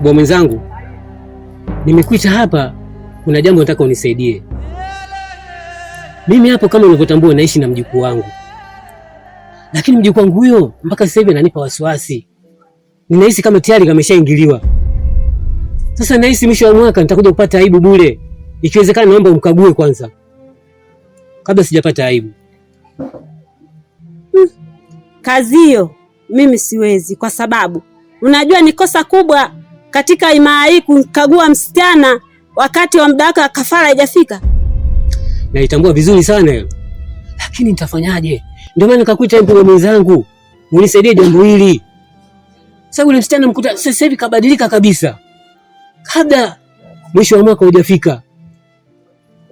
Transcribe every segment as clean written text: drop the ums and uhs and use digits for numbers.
Bwana mwenzangu, nimekuita hapa, kuna jambo nataka unisaidie. Mimi hapo kama unavyotambua naishi na mjukuu wangu. Lakini mjukuu wangu huyo mpaka sasa hivi ananipa wasiwasi. Ninahisi kama tayari kameshaingiliwa. Sasa nahisi mwisho wa mwaka nitakuja kupata aibu bure. Ikiwezekana naomba umkague kwanza, kabla sijapata aibu. Kazi hiyo mimi siwezi, kwa sababu unajua ni kosa kubwa katika imaa hii kukagua msichana wakati wa muda wake wa kafara haijafika. Naitambua vizuri sana hiyo. Lakini nitafanyaje? Ndio maana nikakuita mpenzi mwenzangu, unisaidie jambo hili. Sasa yule msichana mkuta sasa hivi kabadilika kabisa. Kabla mwisho wa mwaka hujafika.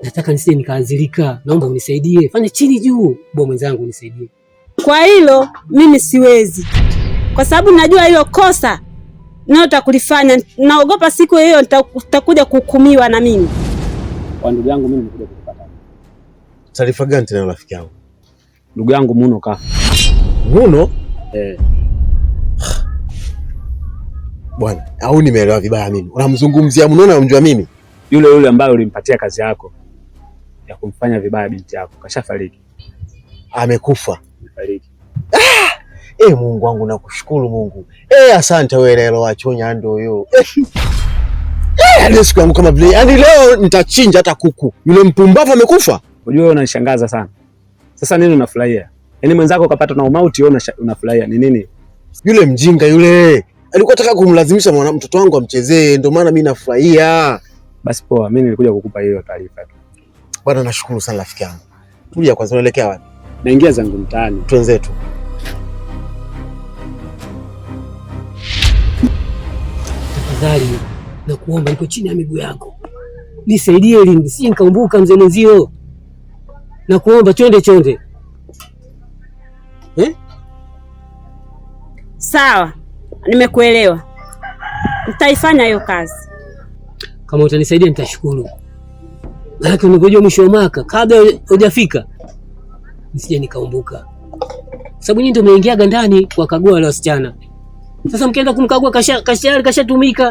Nataka nisije nikaanzilika. Naomba unisaidie. Fanya chini juu. Bwana mwenzangu unisaidie. Kwa hilo mimi siwezi. Kwa sababu najua hilo kosa nao utakulifanya. Naogopa siku hiyo nitakuja kuhukumiwa na mimi. Kwa ndugu yangu mimi nimekuja kukupata. Taarifa gani tena rafiki yangu? Ndugu yangu Muno kafa. Muno? Bwana, au nimeelewa vibaya mimi? Unamzungumzia Muno na unamjua mimi? Yule ambaye ulimpatia kazi yako ya kumfanya vibaya binti yako kashafariki. Amekufa. Amefariki. Mungu wangu nakushukuru Mungu. Asante wewe leo wachonya ndo yo. Leo siku yangu kama vile. Yaani leo nitachinja hata kuku. Yule mpumbavu amekufa. Unajua wewe unanishangaza sana. Sasa nini unafurahia? Yaani mwenzako kapata na umauti wewe unafurahia ni nini? Yule mjinga yule. Alikuwa anataka kumlazimisha mtoto wangu amchezee, ndio maana mimi nafurahia. Basi poa, mimi nilikuja kukupa hiyo taarifa tu. Bwana nashukuru sana rafiki yangu. Tulia kwanza, unaelekea wapi? Naingia zangu mtaani. Twenzetu. Tafadhali nakuomba, niko chini ya miguu yako. Nisaidie ili nisije nikaumbuka mzee mwenzio. Nakuomba twende chonde. Sawa. Nimekuelewa. Nitaifanya hiyo kazi. Kama utanisaidia nitashukuru. Lakini ungoje mwisho wa mwaka kabla hujafika. Nisije nikaumbuka. Sababu nyinyi ndio mmeingiaga ndani kuwakagua wale wasichana. Sasa mkienda kumkagua kashatumika,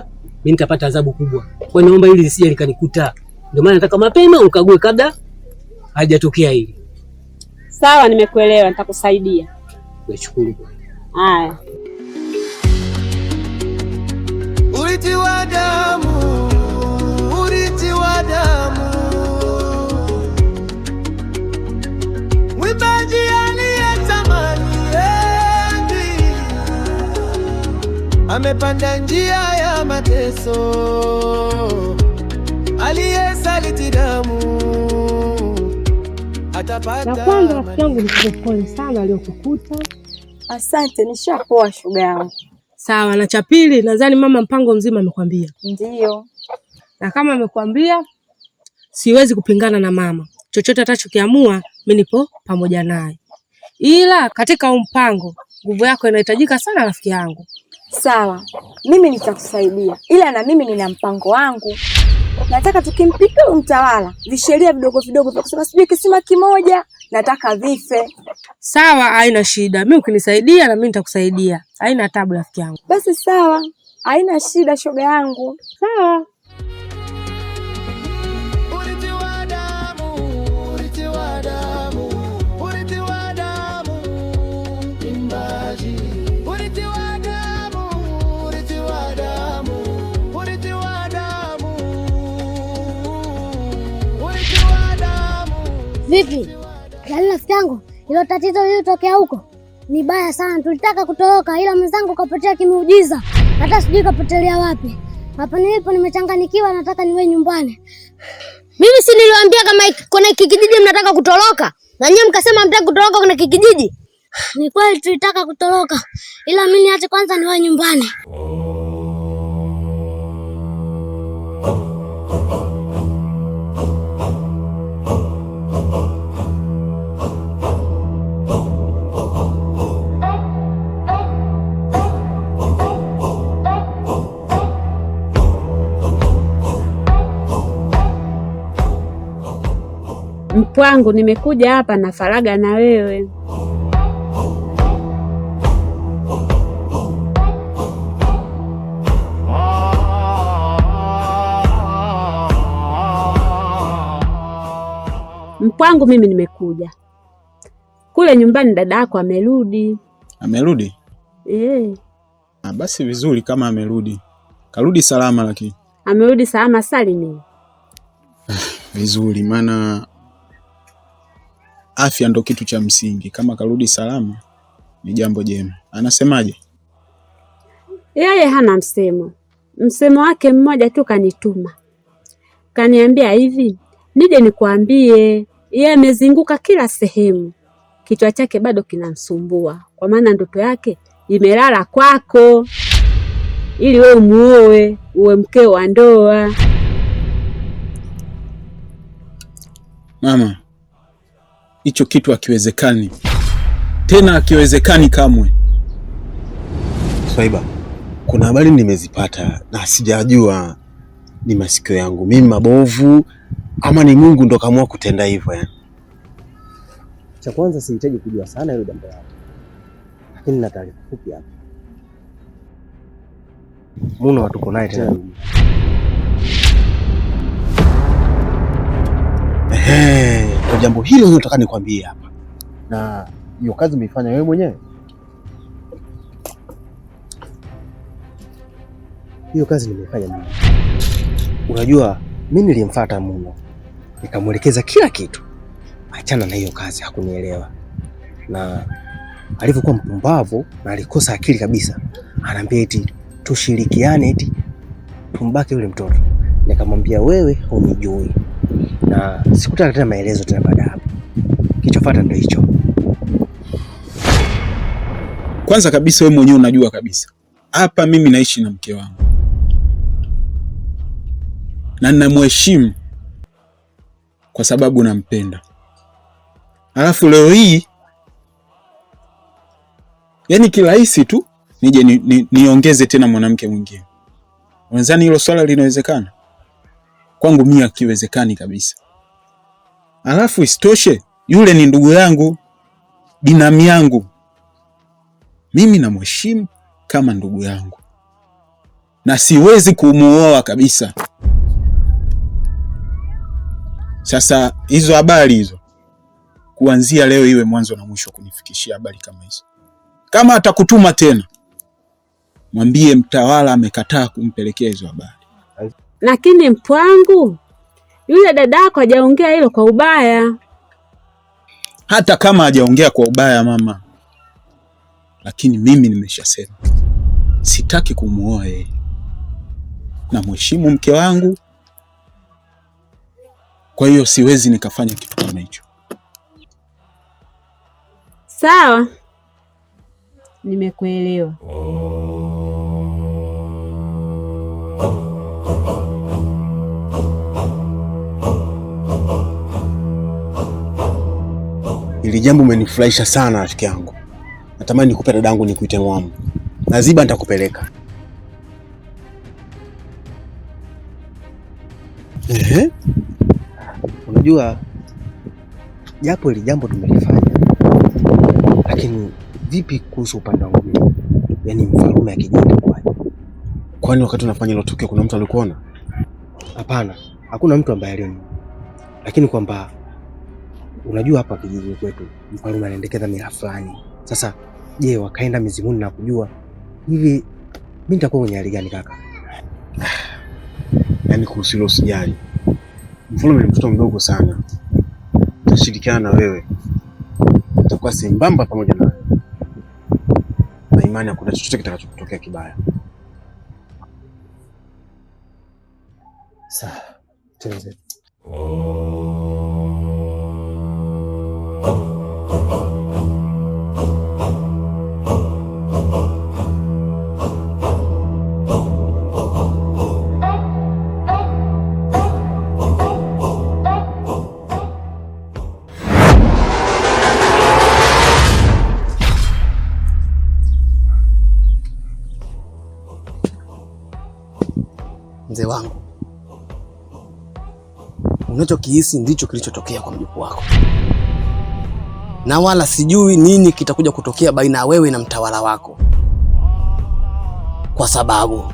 mimi nitapata adhabu kubwa. Kwa hiyo naomba hili lisije likanikuta. Ndio maana nataka mapema ukague kabla hajatokea hili. Sawa, nimekuelewa, nitakusaidia. Nashukuru. Haya. Urithi wa damu, urithi wa damu. Mwimbaji aliyetamani enzi amepanda njia ya mateso, aliyesaliti damu atapata. Na kwanza rafiki yangu nikupole sana aliyokukuta. Asante, nishapoa shoga yangu. Sawa, na cha pili nadhani mama mpango mzima amekwambia. Ndio. Na kama amekwambia siwezi kupingana na mama. Chochote atachokiamua mimi nipo pamoja naye. Ila katika mpango nguvu yako inahitajika sana rafiki yangu. Sawa, mimi nitakusaidia. Ila na mimi nina mpango wangu. Nataka tukimpika mtawala visheria vidogo vidogo vya kusema sijui kisima kimoja nataka vife. Sawa, haina shida. Mimi ukinisaidia na mimi nitakusaidia. Haina taabu rafiki yangu. Basi sawa. Haina shida shoga yangu. Sawa. Urithi wa damu, urithi wa damu, urithi wa damu. Imbaji. Urithi wa damu, urithi wa damu, urithi wa damu. Urithi wa damu. Vipi? Yaani rafiki yangu, hilo tatizo lilitokea huko ni baya sana. Tulitaka kutoroka ila mwenzangu kapotea kimeujiza. Hata sijui kapotelea wapi. Hapa nilipo nimechanganyikiwa, nataka niwe nyumbani. Mimi si niliwaambia kama kuna kijiji mnataka kutoroka? Na nyinyi mkasema mtaka kutoroka kuna kijiji? Ni kweli tulitaka kutoroka. Ila mimi niache kwanza niwe nyumbani. Mpwangu, nimekuja hapa na faraga na wewe. Mpwangu, mimi nimekuja kule nyumbani, dada yako amerudi. Amerudi? Basi vizuri kama amerudi. Karudi salama lakini. Amerudi salama salimini. Vizuri, maana afya ndo kitu cha msingi. Kama karudi salama ni jambo jema. Anasemaje? Yeye hana msemo. Msemo wake mmoja tu kanituma. Kaniambia hivi, nije nikuambie, yeye amezunguka kila sehemu. Kichwa chake bado kinamsumbua, kwa maana ndoto yake imelala kwako, ili wewe muoe, uwe mkeo wa ndoa. Mama, hicho kitu hakiwezekani. Tena hakiwezekani kamwe. Swaiba, kuna habari nimezipata na sijajua ni masikio yangu mimi mabovu ama ni Mungu ndo kaamua kutenda hivyo yani. Cha kwanza sihitaji kujua sana hilo jambo lako, lakini na taarifa fupi hapa. Muna watuko naye tena. Kwa jambo hilo nataka nikwambie hapa. Na hiyo kazi umeifanya wewe mwenyewe? Hiyo kazi nimeifanya mimi. Unajua mimi nilimfuata Muno, nikamwelekeza kila kitu. Achana na hiyo kazi, hakunielewa. Na alivyokuwa mpumbavu na alikosa akili kabisa, ananiambia eti tushirikiane eti tumbake yule mtoto. Nikamwambia wewe unijui. Na sikutaka tena maelezo tena baada hapo. Kichofuata ndio hicho. Kwanza kabisa wewe mwenyewe unajua kabisa hapa mimi naishi na mke wangu na ninamheshimu kwa sababu nampenda. Alafu leo hii yani kirahisi tu nije niongeze tena mwanamke mwingine. Unadhani hilo swala linawezekana? Kwangu mimi hakiwezekani kabisa. Alafu isitoshe yule ni ndugu yangu, binamu yangu. Mimi namheshimu kama ndugu yangu na siwezi kumuoa kabisa. Sasa hizo habari hizo kuanzia leo iwe mwanzo na mwisho kunifikishia habari kama hizo. Kama atakutuma tena mwambie mtawala amekataa kumpelekea hizo habari. Lakini Mpwangu, yule dadako hajaongea hilo kwa ubaya. Hata kama hajaongea kwa ubaya mama, lakini mimi nimeshasema sitaki kumuoa yeye. Na mheshimu mke wangu, kwa hiyo siwezi nikafanya kitu kama hicho. Sawa, nimekuelewa. Ili jambo umenifurahisha sana rafiki yangu. Natamani nikupe dadangu nikuite mwamu. Na Ziba nitakupeleka. Unajua japo ile jambo tumelifanya, lakini vipi kuhusu upande wangu mimi? Yaani mfalume akijenda kwaje? Kwani wakati unafanya hilo tukio kuna mtu alikuona? Hapana, hakuna mtu ambaye aliona. Lakini kwamba unajua hapa kijiji kwetu mfalume anaendekeza mila fulani. Sasa je, wakaenda mizimuni na kujua hivi mimi nitakuwa kwenye hali gani kaka? Yaani kuhusu hilo usijali. Mfalume ni mtoto mdogo sana. Tutashirikiana na wewe. Tutakuwa sambamba pamoja na wewe. Na imani hakuna chochote kitakachotokea kibaya. Sawa. Tuanze. Mzee wangu, unachokihisi ndicho kilichotokea kwa mjukuu wako, na wala sijui nini kitakuja kutokea baina ya wewe na mtawala wako, kwa sababu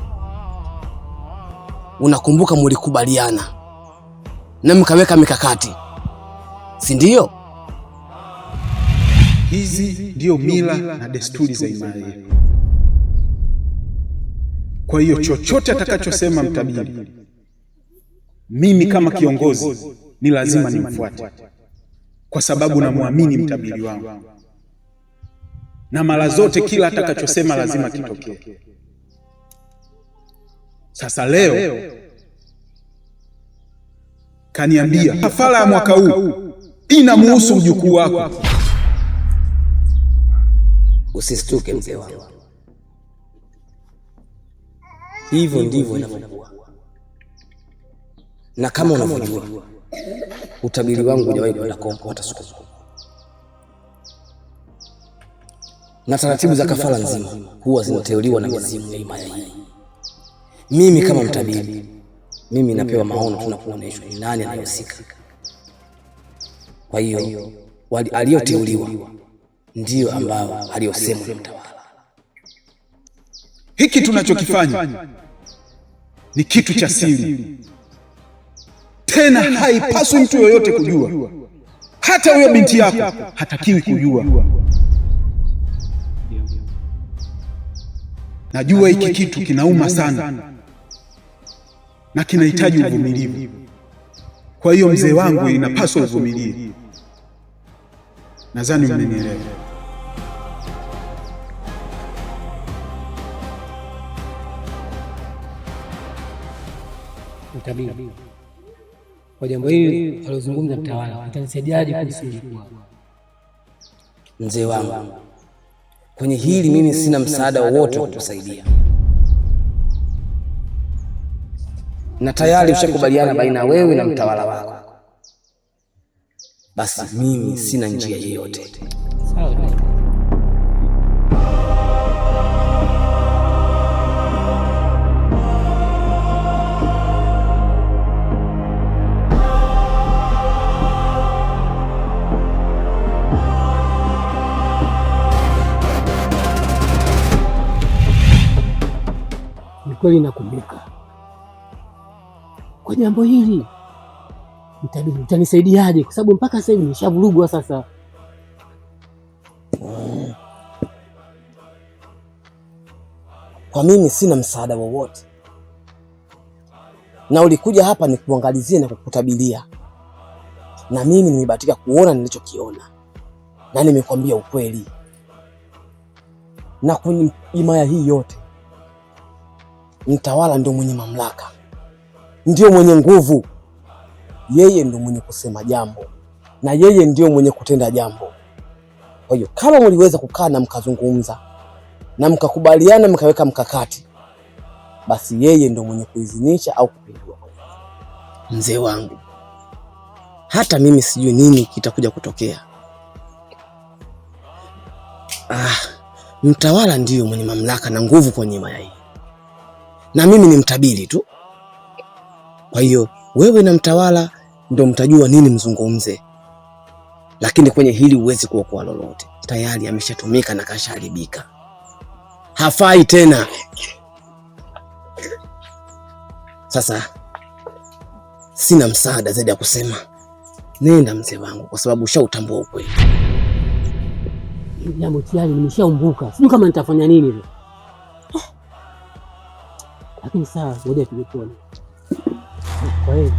unakumbuka mlikubaliana na mkaweka mikakati. si ndio? Hizi ndio mila na desturi za imani yetu. Kwa hiyo chochote atakachosema mtabiri, mimi kama kiongozi ni lazima nimfuate, kwa sababu namwamini mtabiri wangu, na mara zote kila atakachosema lazima kitokee. Sasa leo kaniambia hafala ya mwaka huu inamuhusu mjukuu wako. Usistuke mzee wangu, hivyo ndivyo inavyokuwa. Na kama unavyojua utabiri wangu hujawahi kwenda kombo hata siku moja, na taratibu za kafara nzima huwa zinateuliwa na mizimu ya himaya hii. Mimi kama mtabiri, mimi napewa maono tu na kuonyeshwa ni nani anayehusika. Kwa hiyo aliyoteuliwa ndio ambao aliyosemwa na mtawala. Hiki tunachokifanya ni kitu cha siri, tena haipaswi mtu yoyote kujua. Hata huyo binti yako hatakiwi kujua. Najua hiki kitu kinauma sana na kinahitaji uvumilivu. Kwa hiyo mzee wangu, inapaswa uvumilie. Nadhani mmenielewa. Mtabiri, kwa jambo hili alozungumza mtawala, utanisaidiaje kuhusu mjukuu wako? Mzee wangu, kwenye hili mimi sina msaada wowote wa kukusaidia, na tayari ushakubaliana baina wewe na mtawala wako. Basi mimi sina njia yoyote. Sawa. Ni kweli nakumbuka. Kwa jambo hili mtabiri, utanisaidiaje? Kwa sababu mpaka sasa hivi nimeshavurugwa sasa. Kwa mimi sina msaada wowote, na ulikuja hapa ni kuangalizie na kukutabilia, na mimi nimebahatika kuona nilichokiona, na nimekwambia ukweli. Na kwenye himaya hii yote mtawala ndio mwenye mamlaka, ndio mwenye nguvu. Yeye ndio mwenye kusema jambo na yeye ndio mwenye kutenda jambo. Kwa hiyo kama mliweza kukaa na mkazungumza na mkakubaliana mkaweka mkakati, basi yeye ndio mwenye kuidhinisha au kupindua. Mzee wangu, hata mimi sijui nini kitakuja kutokea. Mtawala ndio mwenye mamlaka na nguvu kwenye himaya hii, na mimi ni mtabiri tu. Kwa hiyo wewe na mtawala ndio mtajua nini mzungumze, lakini kwenye hili huwezi kuokoa lolote. Tayari ameshatumika na kashaharibika, hafai tena. Sasa sina msaada zaidi ya kusema nenda mzee wangu, kwa sababu ushautambua ukweli. Jambo tayari nimeshaumbuka, sijui kama nitafanya nini leo. Lakini sawa, ngoja tujipone. Kwa hiyo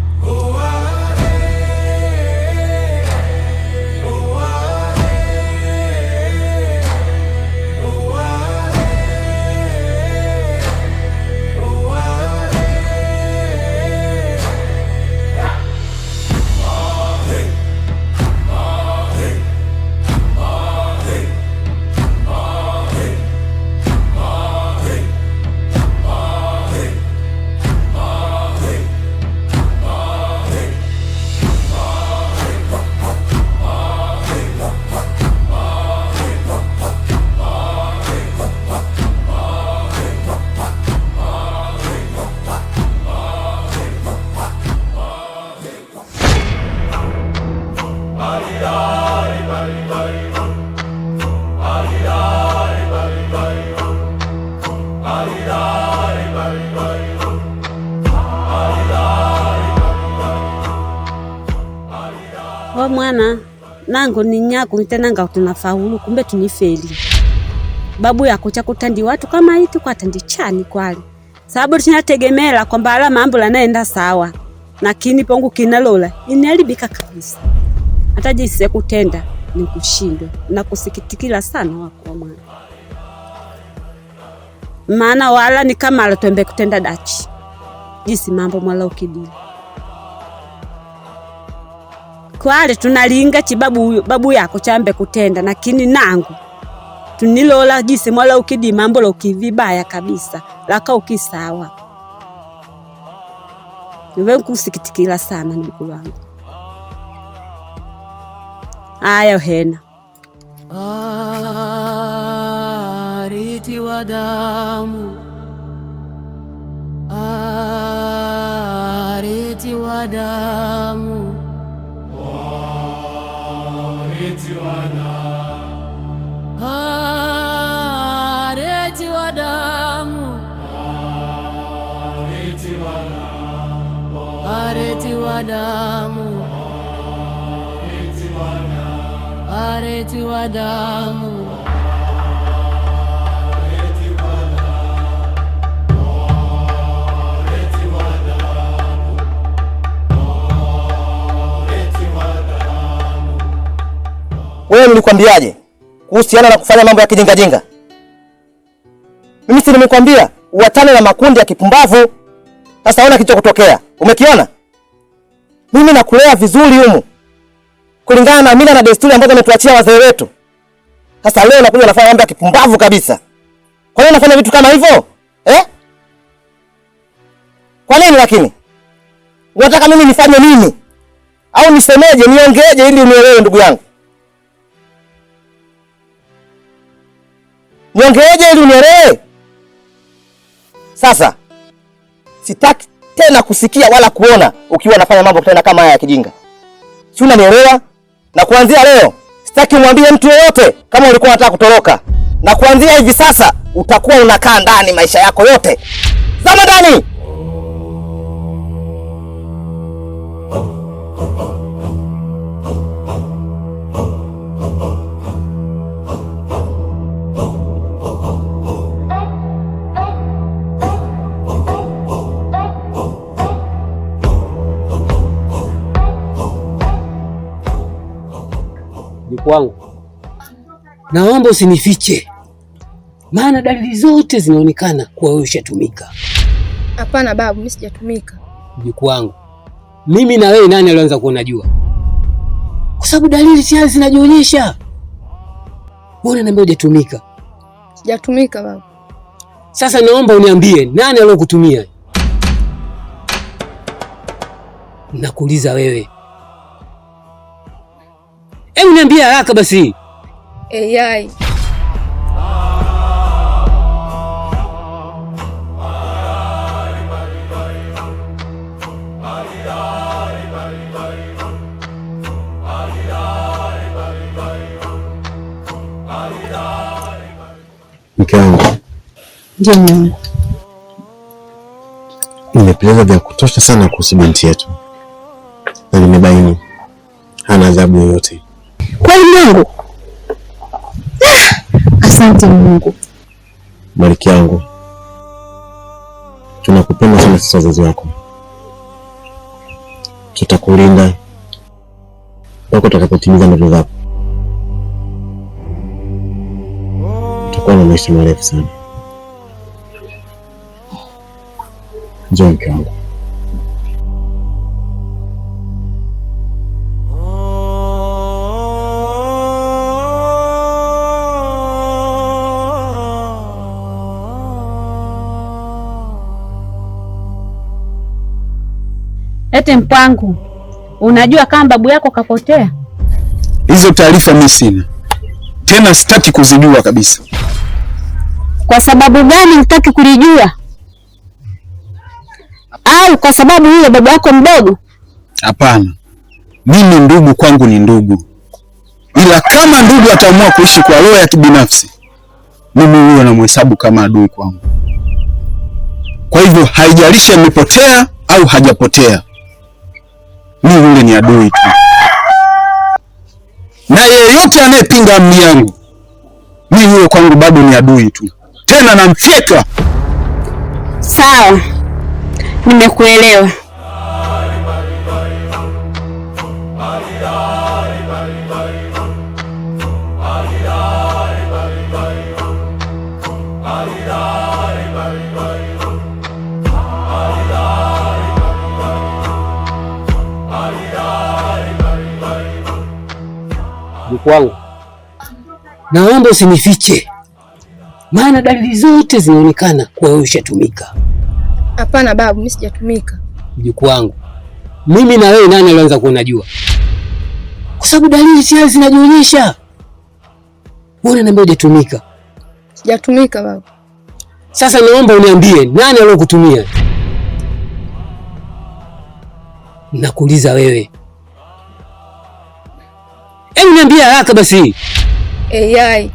kwa mwana nango ni nyako nitenanga tunafaulu kumbe tunifeli. Babu yako cha kutandi watu kama hitu kwa tandi chani kwali. Sababu tunategemea kwamba ala mambo yanaenda sawa. Lakini pongu kinalola inalibika kabisa. Hata jinsi kutenda ni kushindwa na kusikitikila sana wako mwana. Maana wala ni kama alotembe kutenda dachi. Jinsi mambo mwala ukidili. Kwale tunalinga chibabu babu yako chambe kutenda lakini nangu tunilola jinsi mwala ukidi mambo la ukivibaya kabisa laka ukisawa. Niwe kusikitikila sana ndugu wangu. Aya hena. Ariti wa damu. Ariti wa damu. Ariti wa damu. Ariti wa damu. Ariti wa damu. Ariti wa damu. Wewe nilikwambiaje kuhusiana na kufanya mambo ya kijinga jinga? Mimi si nimekwambia uachane na makundi ya kipumbavu. Sasa ona kicho kutokea. Umekiona? Mimi nakulea vizuri humu. Kulingana na mila na desturi ambazo wametuachia wazee wetu. Sasa leo nakuja nafanya mambo ya kipumbavu kabisa. Kwa nini unafanya vitu kama hivyo? Kwa nini lakini? Unataka mimi nifanye nini? Au nisemeje, niongeeje ili unielewe ndugu yangu? Niongeeje ili unielewe? Sasa sitaki tena kusikia wala kuona ukiwa unafanya mambo tena kama haya ya kijinga. Si unanielewa? Na kuanzia leo sitaki umwambie mtu yeyote kama ulikuwa unataka kutoroka. Na kuanzia hivi sasa utakuwa unakaa ndani maisha yako yote. Zama ndani. Wangu, naomba usinifiche, maana dalili zote zinaonekana kuwa wewe ushatumika. Hapana babu, mimi sijatumika. Mjukuu wangu, mimi na wewe nani alianza kuona jua? Kwa sababu dalili tayari zinajionyesha. Mbona niambia hujatumika? Sijatumika babu. Sasa naomba uniambie nani aliyokutumia? Nakuuliza wewe. Hebu niambie haraka basi. AI. Mke wangu. Ndiyo mwanangu. Nimepeleza vya kutosha sana kuhusu binti yetu. Na nimebaini hana adhabu yoyote. Kweli Mungu? Asante Mungu. Malkia yangu, tunakupenda sana sisi wazazi wako. Tutakulinda mpaka utakapotimiza ndoto zako. Utakuwa na maisha marefu sana. Njoo mke wangu. Ete mpangu, unajua kama babu yako kapotea? Hizo taarifa mimi sina. Tena sitaki kuzijua kabisa. Kwa sababu gani hutaki kulijua? Au kwa sababu yule baba yako mdogo? Hapana. Mimi ndugu kwangu ni ndugu. Ila kama ndugu ataamua kuishi kwa roho ya kibinafsi, mimi huyo namhesabu kama adui kwangu. Kwa hivyo haijalishi amepotea au hajapotea. Mimi yule ni adui tu. na yeyote anayepinga amri yangu, mimi huyo kwangu bado ni adui tu, tena namfyeka. Sawa, nimekuelewa. Mjukuu wangu, naomba usinifiche, maana dalili zote zinaonekana kuwa wewe ushatumika. Hapana babu, mimi sijatumika. Mjukuu wangu, mimi na wewe nani alianza kuona jua? Kwa sababu dalili tayari zinajionyesha. Wewe unaniambia hujatumika. Sijatumika babu. Sasa naomba uniambie nani aliyokutumia? Nakuuliza wewe. Hebu niambie haraka basi. AI.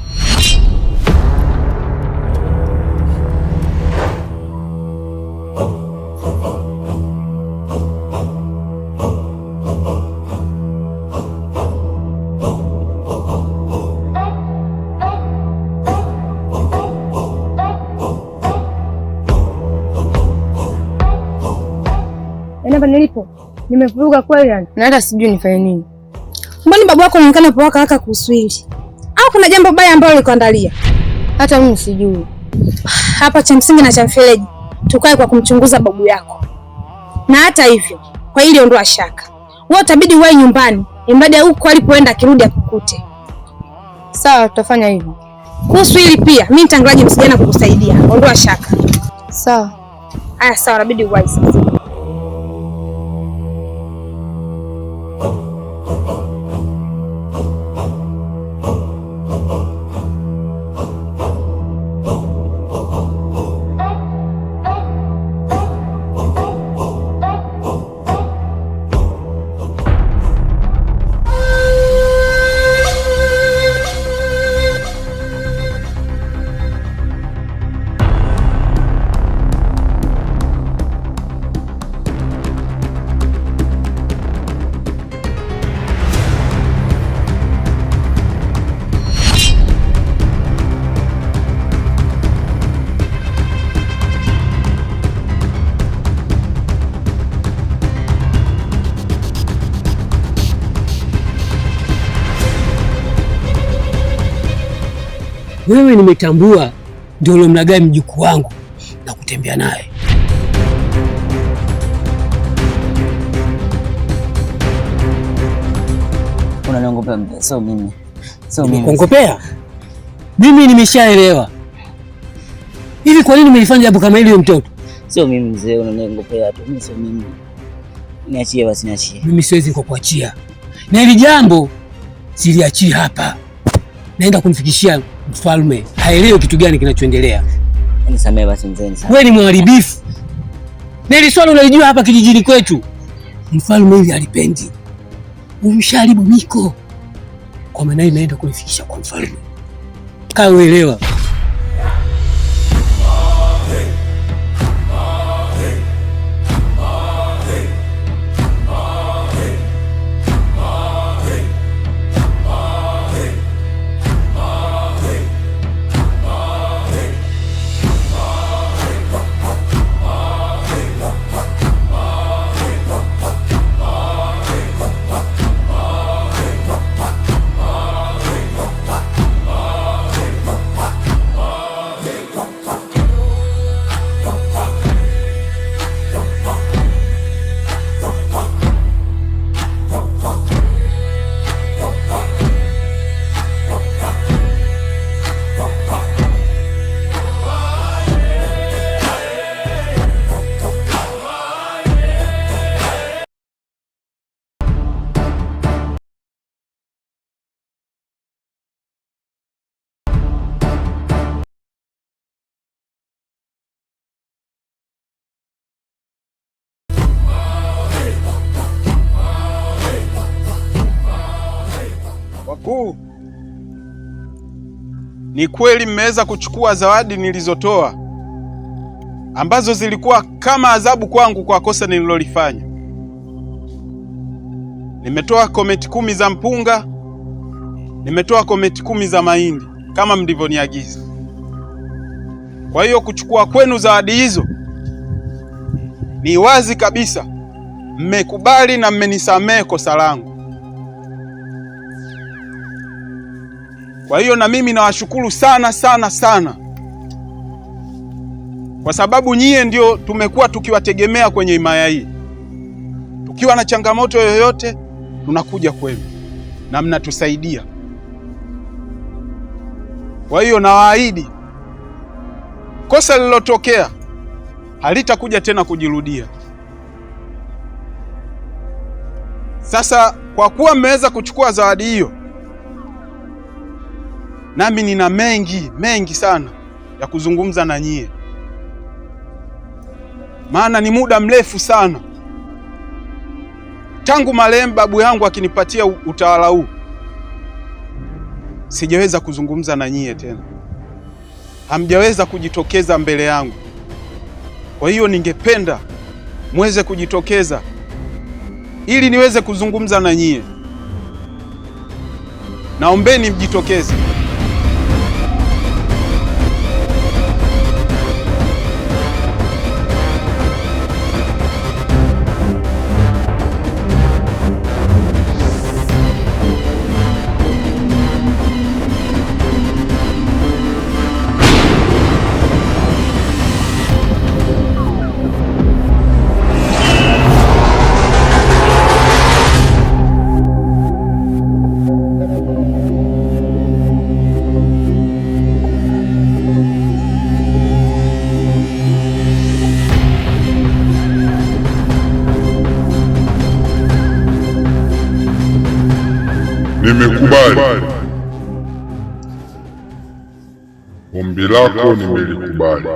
Hapa nilipo nimevuruga kweli yani. Na hata sijui nifanye nini. Mbona babu wako anaonekana poa kaka kuhusu hili? Au kuna jambo baya ambalo ulikuandalia? Hata mimi sijui. Hapa cha msingi na cha mfereji tukae kwa kumchunguza babu yako. Na hata hivyo, kwa hili ondoa shaka. Wewe utabidi uwe nyumbani, imradi huko alipoenda akirudi akukute. Sawa, tutafanya hivyo. Kuhusu hili pia, mimi nitangaje msijana kukusaidia. Ondoa shaka. Sawa. Haya sawa, inabidi uwahi sasa. Wewe nimetambua ndio ulomlaghai mjukuu wangu na kutembea naye. Unaniongopea mzee, sio mimi. Sio mimi. Kuongopea? Mimi nimeshaelewa. Hivi kwa nini umeifanya jambo kama hili mtoto? Sio mimi mzee, unaniongopea tu. Mimi sio mimi. Niachie basi, niachie. Mimi siwezi kukuachia. Na hili jambo siliachie hapa. Naenda kumfikishia mfalme. Haelewi kitu gani kinachoendelea. Nisamehe basi mzee, nisamehe. Wewe ni mharibifu. Na hili swala unalijua hapa kijijini kwetu. Mfalme hivi alipendi. Umsharibu niko. Kwa maana hii naenda kulifikisha kwa mfalme. Kaa uelewa. Wakuu, ni kweli mmeweza kuchukua zawadi nilizotoa ambazo zilikuwa kama adhabu kwangu kwa kosa nililolifanya. Nimetoa kometi 10 za mpunga nimetoa kometi 10 za mahindi kama mlivyoniagiza. Kwa hiyo kuchukua kwenu zawadi hizo ni wazi kabisa mmekubali na mmenisamehe kosa langu. Kwa hiyo na mimi nawashukuru sana sana sana, kwa sababu nyie ndio tumekuwa tukiwategemea kwenye himaya hii. Tukiwa na changamoto yoyote tunakuja kwenu na mnatusaidia. Kwa hiyo nawaahidi kosa lililotokea halitakuja tena kujirudia. Sasa kwa kuwa mmeweza kuchukua zawadi hiyo, nami nina mengi sana ya kuzungumza na nyie, maana ni muda mrefu sana tangu marehemu babu yangu akinipatia utawala huu sijaweza kuzungumza na nyie tena. Hamjaweza kujitokeza mbele yangu. Kwa hiyo ningependa muweze kujitokeza ili niweze kuzungumza na nyie. Naombeni mjitokeze. Nimekubali. Ombi lako nimelikubali.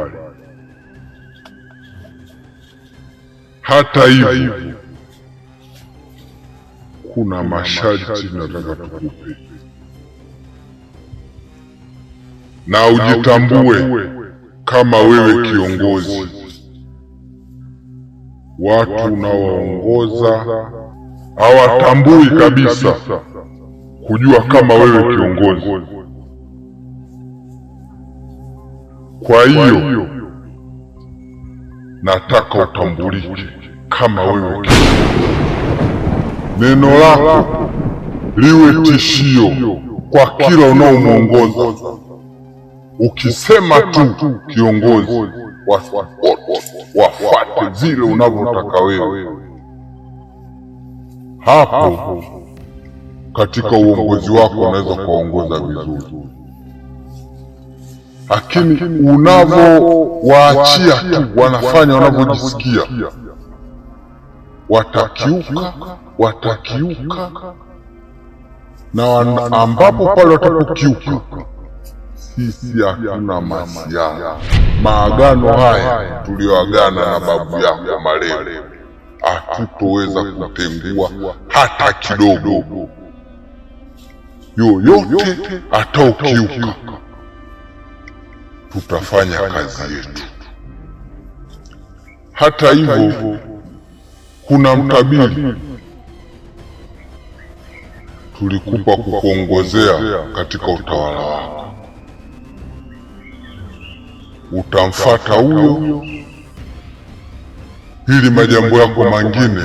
Hata hivyo, kuna masharti nataka tukupe. Na ujitambue kama wewe kiongozi. Watu unaoongoza hawatambui kabisa kujua kama wewe kiongozi. Kwa hiyo nataka utambulike kama wewe kiongozi. Neno lako liwe tishio kwa kila unaomuongoza. Ukisema tu kiongozi, wafuate vile unavyotaka wewe. Hapo katika uongozi wako unaweza kuongoza vizuri, lakini unavyowaachia tu wanafanya wanavyojisikia, watakiuka na ambapo pale watapokiuka, sisi hatuna masiara. Maagano haya tuliyoagana na babu yako marehemu hatutoweza kutengua hata kidogo. Yoyote ataukiuka, tutafanya kazi yetu. Hata hivyo, kuna mtabiri tulikupa kukuongozea katika utawala wako. Utamfuata huyo ili majambo yako mengine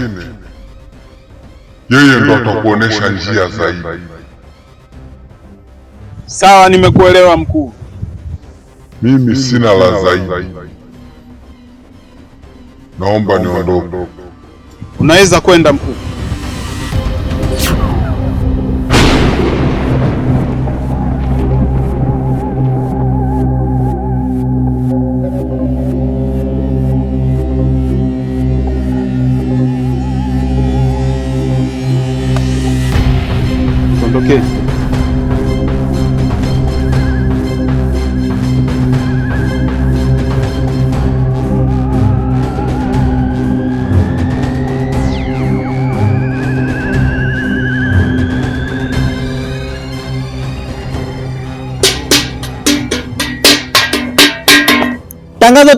yeye ndo atakuonesha njia zaidi. Sawa, nimekuelewa mkuu. Mimi sina la zaidi. Naomba niondoke. Unaweza kwenda mkuu. Ondokeni.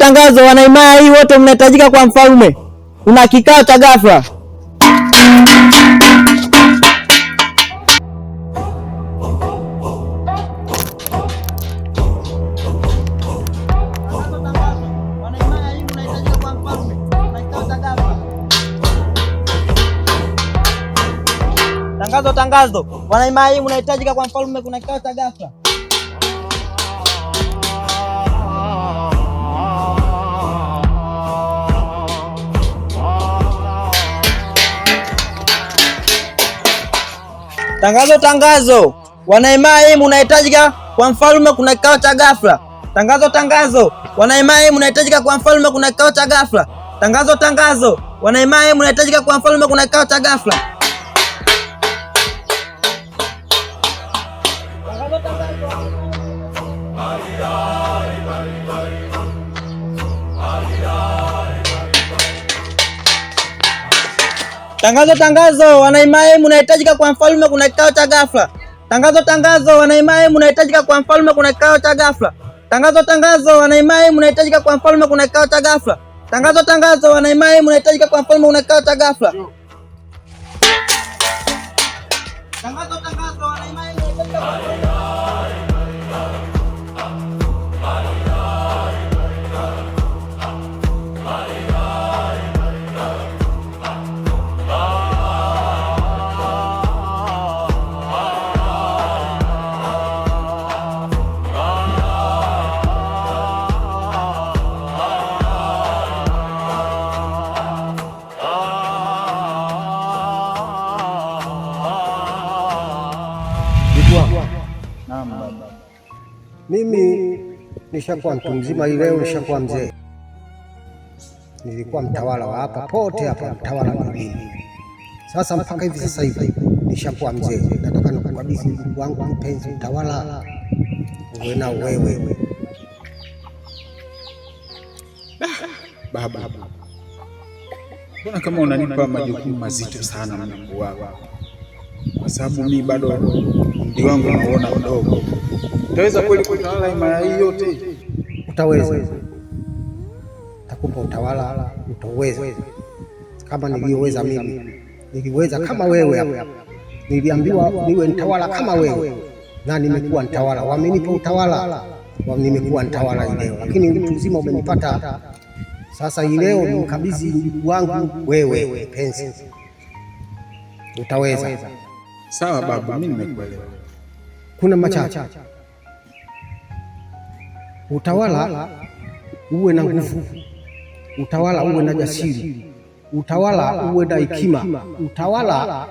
Tangazo, wanaimaya hii wote mnahitajika kwa mfalme. Una kikao cha ghafla. Tangazo, tangazo. Wanaimai mnahitajika kwa mfalme, kuna kikao cha ghafla. Tangazo, tangazo. Wanaimai mnahitajika kwa mfalme, kuna kikao cha ghafla. Tangazo, tangazo. Wanaimai mnahitajika kwa mfalme, kuna kikao cha ghafla. Tangazo, tangazo. Wanaimai mnahitajika kwa mfalme, kuna kikao cha ghafla. Tangazo, tangazo. Wanaimai mnahitajika kwa mfalme, kuna kikao cha ghafla. Tangazo, tangazo. Wanaimai mnahitajika kwa mfalme, kuna kikao cha ghafla. Tangazo, tangazo. Wanaimai mnahitajika kwa mfalme, kuna kikao cha ghafla. Tangazo, tangazo. Wanaimai mnahitajika kwa mfalme, kuna kikao cha ghafla. Tangazo, tangazo. Wanaimai mnahitajika kwa Mimi nishakuwa mtu mzima, leo nishakuwa mzee. Nilikuwa mtawala wa hapa pote hapa, mtawala wa mjini. Sasa mpaka hivi sasa hivi nishakuwa mzee. Nataka nikukabidhi ndugu wangu mpenzi, mtawala uwe nao wewe. Baba, mbona kama unanipa majukumu mazito sana Mungu wako? Kwa sababu mimi bado umri wangu naona mdogo. Utaweza kweli kutawala himaya hii yote? Utaweza. Takupa utawala, utaweza. Kama niliweza mimi. Niliweza kama wewe hapa. Niliambiwa niwe mtawala kama wewe. Na nimekuwa mtawala. Wamenipa utawala. Nimekuwa mtawala leo. Lakini mtu mzima umenipata. Sasa leo nimkabidhi ndugu wangu wewe penzi. Utaweza. Sawa baba, mimi nimekuelewa. Kuna machache. Utawala uwe na nguvu, utawala uwe na jasiri, utawala uwe na hekima, utawala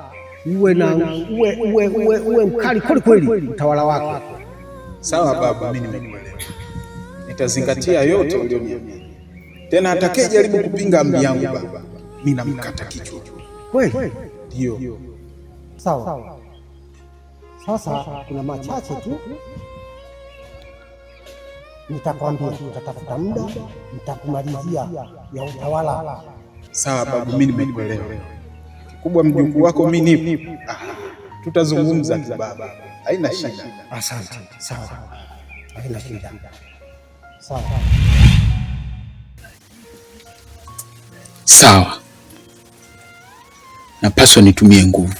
uwe na uwe mkali kweli kweli utawala wako. Sawa baba, mimi nimekuelewa. Nitazingatia yote ulioniambia. Tena atakayejaribu kupinga amri yangu baba, mimi namkata kichwa. Kweli? Ndio. Sawa. Sasa kuna machache tu. Nitakwambia, tutatafuta muda, nitakumalizia ya utawala. Sawa babu, mimi nimekuelewa. Kikubwa mjukuu wako mimi nipo. Tutazungumza tu baba. Haina shida. Asante. Sawa. Haina shida. Sawa. Sawa. Napaswa nitumie nguvu.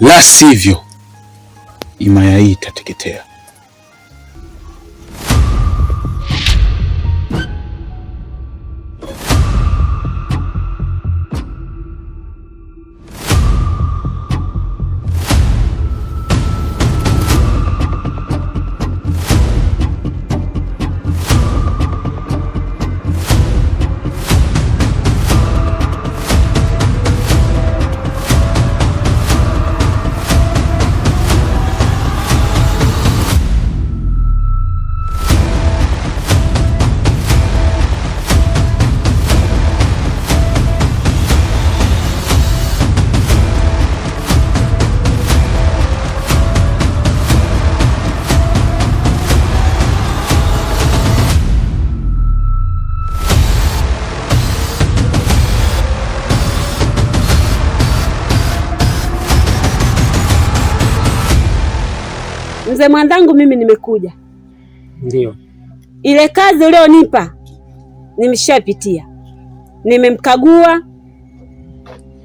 La sivyo himaya hii itateketea. Mzee mwandhangu, mimi nimekuja. Ndio. Ile kazi ulionipa nimeshapitia, nimemkagua,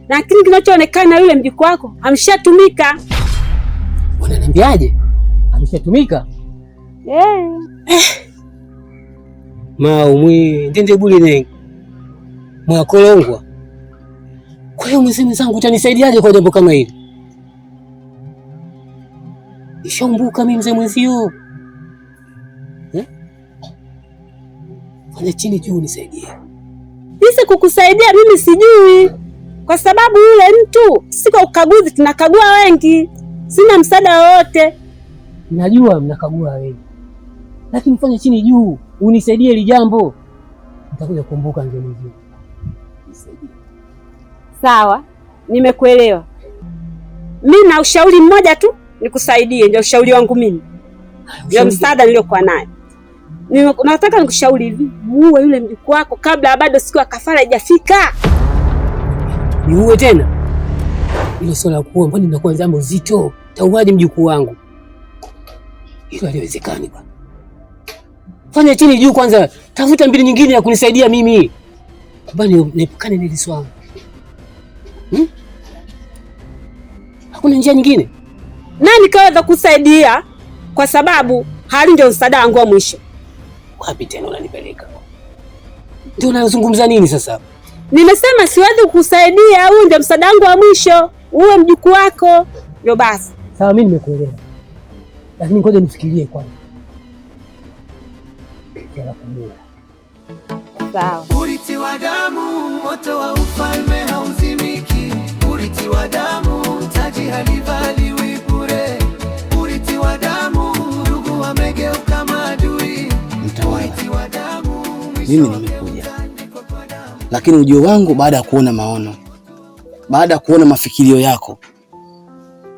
lakini kinachoonekana yule mjukuu wako ameshatumika. Unaniambiaje? Ameshatumika? Maumwi ndende buline mwakolongwa. Kwa hiyo mzee mwenzangu, utanisaidiaje kwa jambo kama hili? Nishaumbuka mimi mzee mwenzio. Fanya chini juu nisaidie. Nisi kukusaidia mimi sijui. Kwa sababu yule mtu siko ukaguzi tunakagua wengi. Sina msaada wowote. Najua mnakagua wengi. Lakini fanya chini juu unisaidie hili jambo. Nitakuja kukumbuka mzee mwenzio. Nisaidie. Sawa, nimekuelewa. Mimi na ushauri mmoja tu nikusaidie, ndio ushauri wangu mimi. Ndio msaada niliokuwa naye. Nataka nikushauri hivi, muue yule mjukuu wako kabla bado siku ya kafara haijafika. Niue tena? Hilo swala la kuua mbona linakuwa jambo zito? Tauaje mjukuu wangu? Hilo haliwezekani bwana. Fanya chini juu kwanza, tafuta mbinu nyingine ya kunisaidia mimi. Bali niepukane na hili swala. Hakuna njia nyingine? Nani kaweza kusaidia? Kwa sababu hali ndio msaada wangu wa mwisho. Wapi tena unanipeleka? Ndio unazungumza nini sasa? Nimesema siwezi kukusaidia, huyu ndio msaada wangu wa mwisho. Uwe mjukuu wako. Ndio basi. Sawa, mimi nimekuelewa. Lakini ngoja nifikirie kwanza. Sawa. Urithi wa damu, moto wa ufalme hauzimiki. Urithi wa damu, taji halivaliwi bure. Urithi wa damu, ndugu wamegeuka maadui. Urithi wa damu, mimi nimekuja, lakini ujio wangu baada ya kuona maono, baada ya kuona mafikirio yako,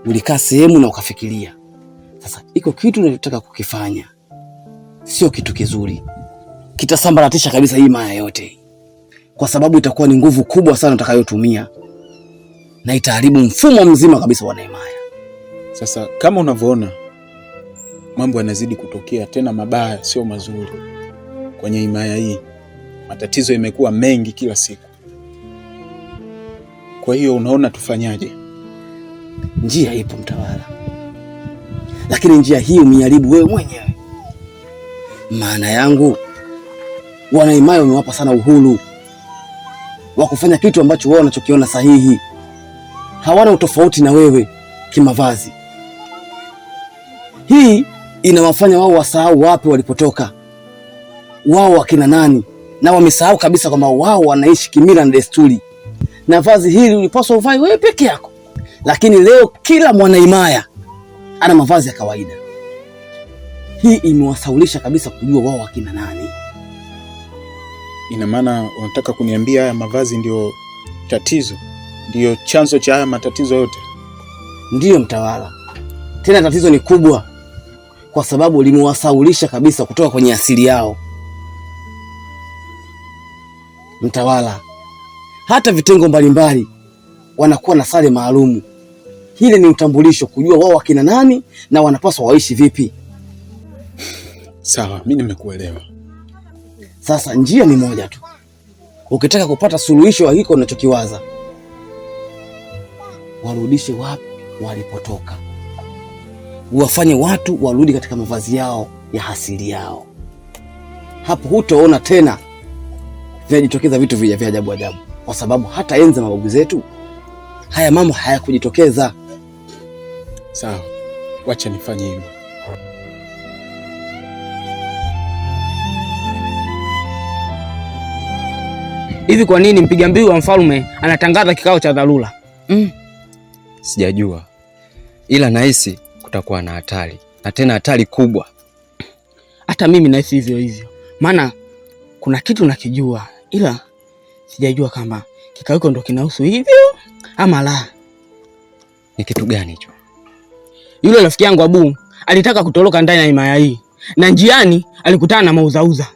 ulikaa sehemu na ukafikiria. Sasa iko kitu ninachotaka kukifanya, sio kitu kizuri, kitasambaratisha kabisa hii maya yote, kwa sababu itakuwa ni nguvu kubwa sana utakayotumia na itaharibu mfumo mzima kabisa wa Naimaya. Sasa kama unavyoona mambo yanazidi kutokea, tena mabaya sio mazuri kwenye himaya hii. Matatizo yamekuwa mengi kila siku. Kwa hiyo unaona tufanyaje? Njia ipo mtawala, lakini njia hii umeharibu wewe mwenyewe. Maana yangu, Wanaimaya wamewapa sana uhuru wa kufanya kitu ambacho wao wanachokiona sahihi. Hawana utofauti na wewe kimavazi. Hii inawafanya wao wasahau wapi walipotoka, wao wakina nani, na wamesahau kabisa kwamba wao wanaishi kimila na desturi. Na vazi hili ulipaswa uvae wewe peke yako, lakini leo kila Mwanaimaya ana mavazi ya kawaida. Hii imewasaulisha kabisa kujua wao wakina nani. Ina maana unataka kuniambia haya mavazi ndio tatizo? Ndio chanzo cha haya matatizo yote? Ndiyo mtawala. Tena tatizo ni kubwa, kwa sababu limewasaulisha kabisa kutoka kwenye asili yao. Mtawala, hata vitengo mbalimbali wanakuwa na sare maalumu. Hili ni utambulisho kujua wao wakina nani na wanapaswa waishi vipi. Sawa, mimi nimekuelewa. Sasa njia ni moja tu. Ukitaka kupata suluhisho hiko unachokiwaza, warudishe wapi walipotoka. Uwafanye watu warudi katika mavazi yao ya asili yao. Hapo hutaona tena vinajitokeza vitu vya ajabu ajabu, kwa sababu hata enzi mababu zetu haya mambo hayakujitokeza. Sawa, wacha nifanye hivyo. Hivi kwa nini mpiga mbiu wa mfalme anatangaza kikao cha dharura? Sijajua, ila nahisi kutakuwa na hatari, na tena hatari kubwa. Hata mimi nahisi hivyo hivyo, maana kuna kitu nakijua, ila sijajua kama kikao hiko ndo kinahusu hivyo ama la. Ni kitu gani hicho? Yule rafiki yangu Abu alitaka kutoroka ndani ya himaya hii, na njiani alikutana na mauzauza.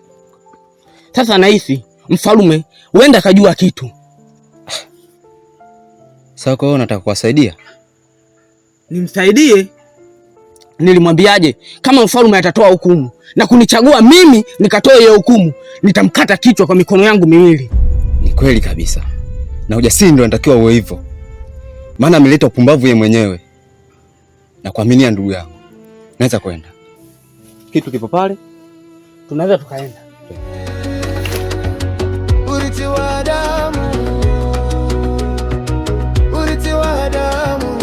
Sasa nahisi mfalme huenda kajua kitu. Sawa, kwa hiyo unataka kuwasaidia? Nimsaidie? Nilimwambiaje? Kama mfalme atatoa hukumu na kunichagua mimi nikatoa hiyo hukumu, nitamkata kichwa kwa mikono yangu miwili. Ni kweli kabisa, na ujasiri ndio anatakiwa uwe hivyo, maana ameleta upumbavu yeye mwenyewe. Na kuaminia ndugu yako, naweza kwenda. Kitu kipo pale, tunaweza tukaenda. Urithi wa damu, urithi wa damu,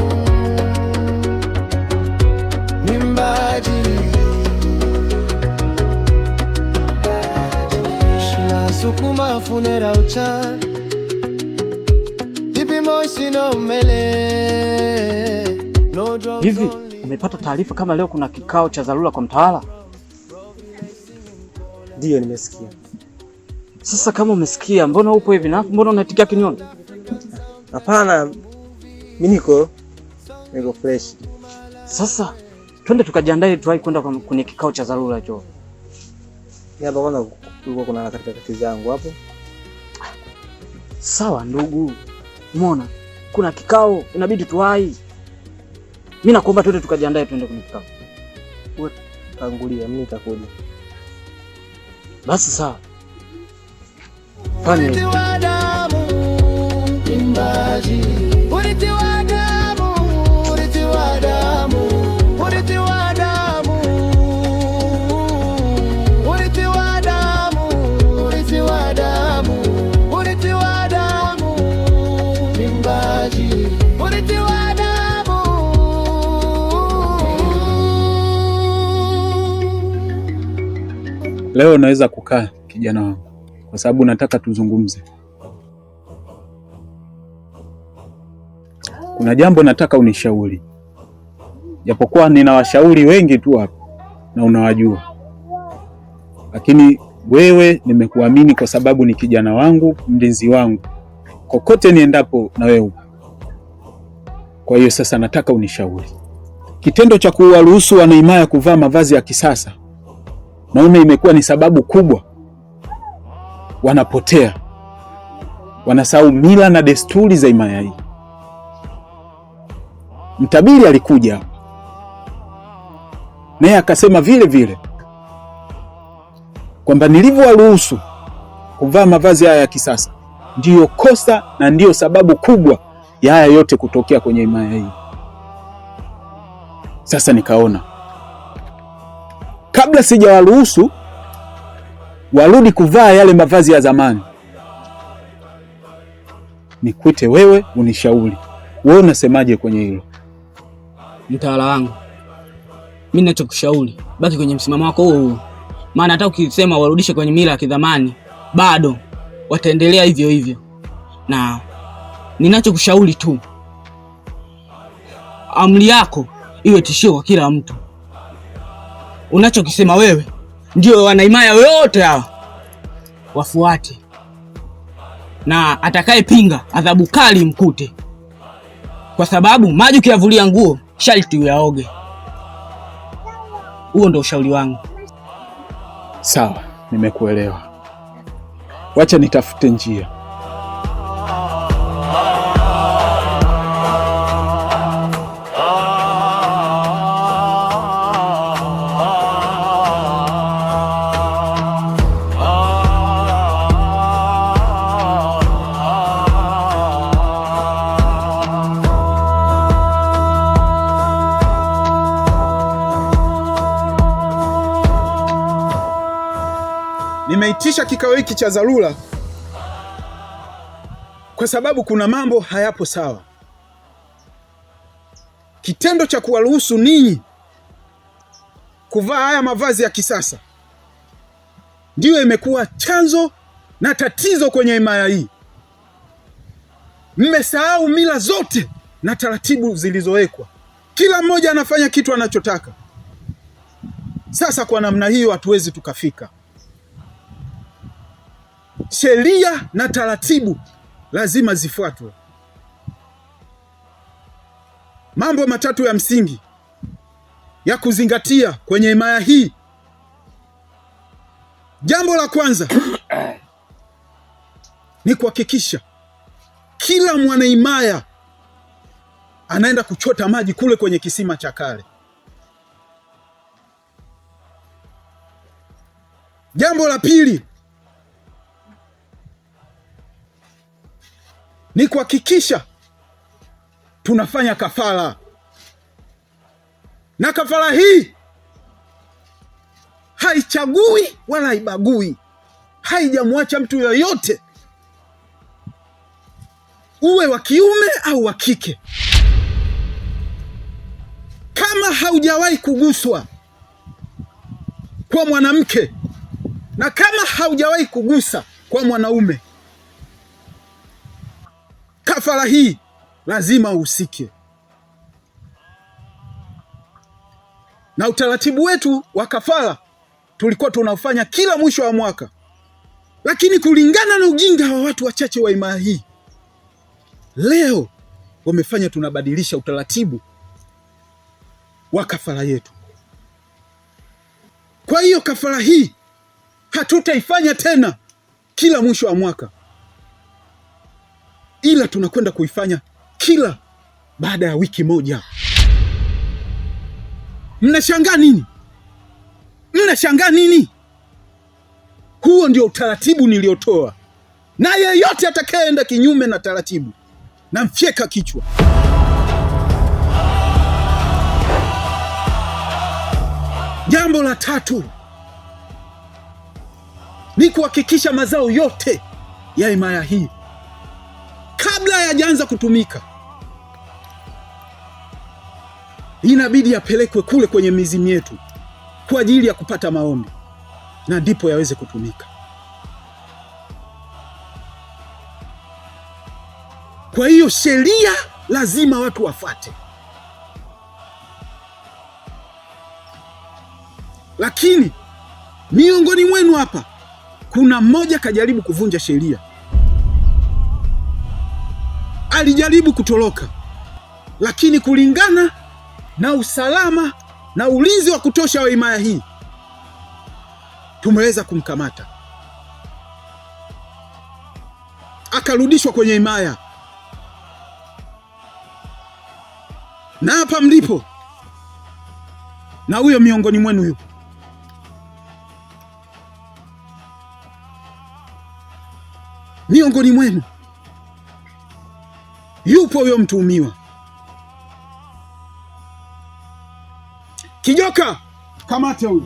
Sukuma funeral cha Bibi Moshi no mele no drugs. Hivi umepata taarifa kama leo kuna kikao cha dharura kwa mtawala? Ndio, nimesikia. Sasa kama umesikia, mbona upo hivi na mbona unatikia kinyonge? Hapana, mimi niko fresh. Sasa twende tukajiandae tuwai kwenda kwenye kikao cha dharura hicho. Hapa kwanza kulikuwa kuna katika zangu hapo. Sawa ndugu. Umeona? Kuna kikao inabidi tuwai. Mimi nakuomba twende tukajiandae twende kwenye kikao. Wewe tangulia, mimi nitakuja. Basi sawa. Fanya leo naweza kukaa kijana wangu kwa sababu nataka tuzungumze. Kuna jambo nataka unishauri. Japokuwa nina washauri wengi tu hapa na unawajua. Lakini wewe nimekuamini kwa sababu ni kijana wangu, mlinzi wangu. Kokote niendapo na wewe. Kwa hiyo sasa nataka unishauri. Kitendo cha kuwaruhusu wanaimaya kuvaa mavazi ya kisasa, naona imekuwa ni sababu kubwa. Wanapotea. Wanasahau mila na desturi za imaya hii. Mtabiri alikuja hapa. Naye akasema vile vile kwamba nilivyowaruhusu kuvaa mavazi haya ya kisasa ndiyo kosa na ndiyo sababu kubwa ya haya yote kutokea kwenye imaya hii. Sasa nikaona kabla sijawaruhusu warudi kuvaa yale mavazi ya zamani, nikuite wewe unishauri. Wewe unasemaje kwenye hilo? Mtawala wangu, mimi ninachokushauri baki kwenye msimamo wako huo. Maana hata ukisema warudishe kwenye mila ya kidhamani, bado wataendelea hivyo hivyo. Na ninachokushauri tu, amri yako iwe tishio kwa kila mtu. Unachokisema wewe ndio wanaimaya wote hawa wafuate. Na atakayepinga adhabu kali mkute. Kwa sababu maji ukiyavulia nguo sharti uyaoge. Huo ndio ushauri wangu. Sawa, nimekuelewa. Wacha nitafute njia. Nimeitisha kikao hiki cha dharura kwa sababu kuna mambo hayapo sawa. Kitendo cha kuwaruhusu ninyi kuvaa haya mavazi ya kisasa ndiyo imekuwa chanzo na tatizo kwenye imaya hii. Mmesahau mila zote na taratibu zilizowekwa. Kila mmoja anafanya kitu anachotaka. Sasa kwa namna hiyo hatuwezi tukafika. Sheria na taratibu lazima zifuatwe. Mambo matatu ya msingi ya kuzingatia kwenye imaya hii. Jambo la kwanza ni kuhakikisha kila mwanaimaya anaenda kuchota maji kule kwenye kisima cha kale. Jambo la pili ni kuhakikisha tunafanya kafara. Na kafara hii haichagui wala haibagui. Haijamwacha mtu yoyote, uwe wa kiume au wa kike. Kama haujawahi kuguswa kwa mwanamke na kama haujawahi kugusa kwa mwanaume. Kafara hii lazima uhusike. Na utaratibu wetu wa kafara tulikuwa tunafanya kila mwisho wa mwaka, lakini kulingana na ujinga wa watu wachache wa himaya hii, leo wamefanya tunabadilisha utaratibu wa kafara yetu. Kwa hiyo kafara hii hatutaifanya tena kila mwisho wa mwaka, ila tunakwenda kuifanya kila baada ya wiki moja. Mnashangaa nini? Mnashangaa nini? Huo ndio utaratibu niliotoa, na yeyote atakayeenda kinyume na taratibu na mfyeka kichwa. Jambo la tatu ni kuhakikisha mazao yote ya himaya hii kabla yajaanza kutumika inabidi yapelekwe kule kwenye mizimu yetu kwa ajili ya kupata maombi, na ndipo yaweze kutumika. Kwa hiyo sheria lazima watu wafuate. Lakini miongoni mwenu hapa kuna mmoja kajaribu kuvunja sheria. Alijaribu kutoroka, lakini kulingana na usalama na ulinzi wa kutosha wa himaya hii tumeweza kumkamata, akarudishwa kwenye himaya. Na hapa mlipo, na huyo miongoni mwenu yupo. Miongoni mwenu yupo huyo mtuhumiwa. Kijoka, kamate huyo.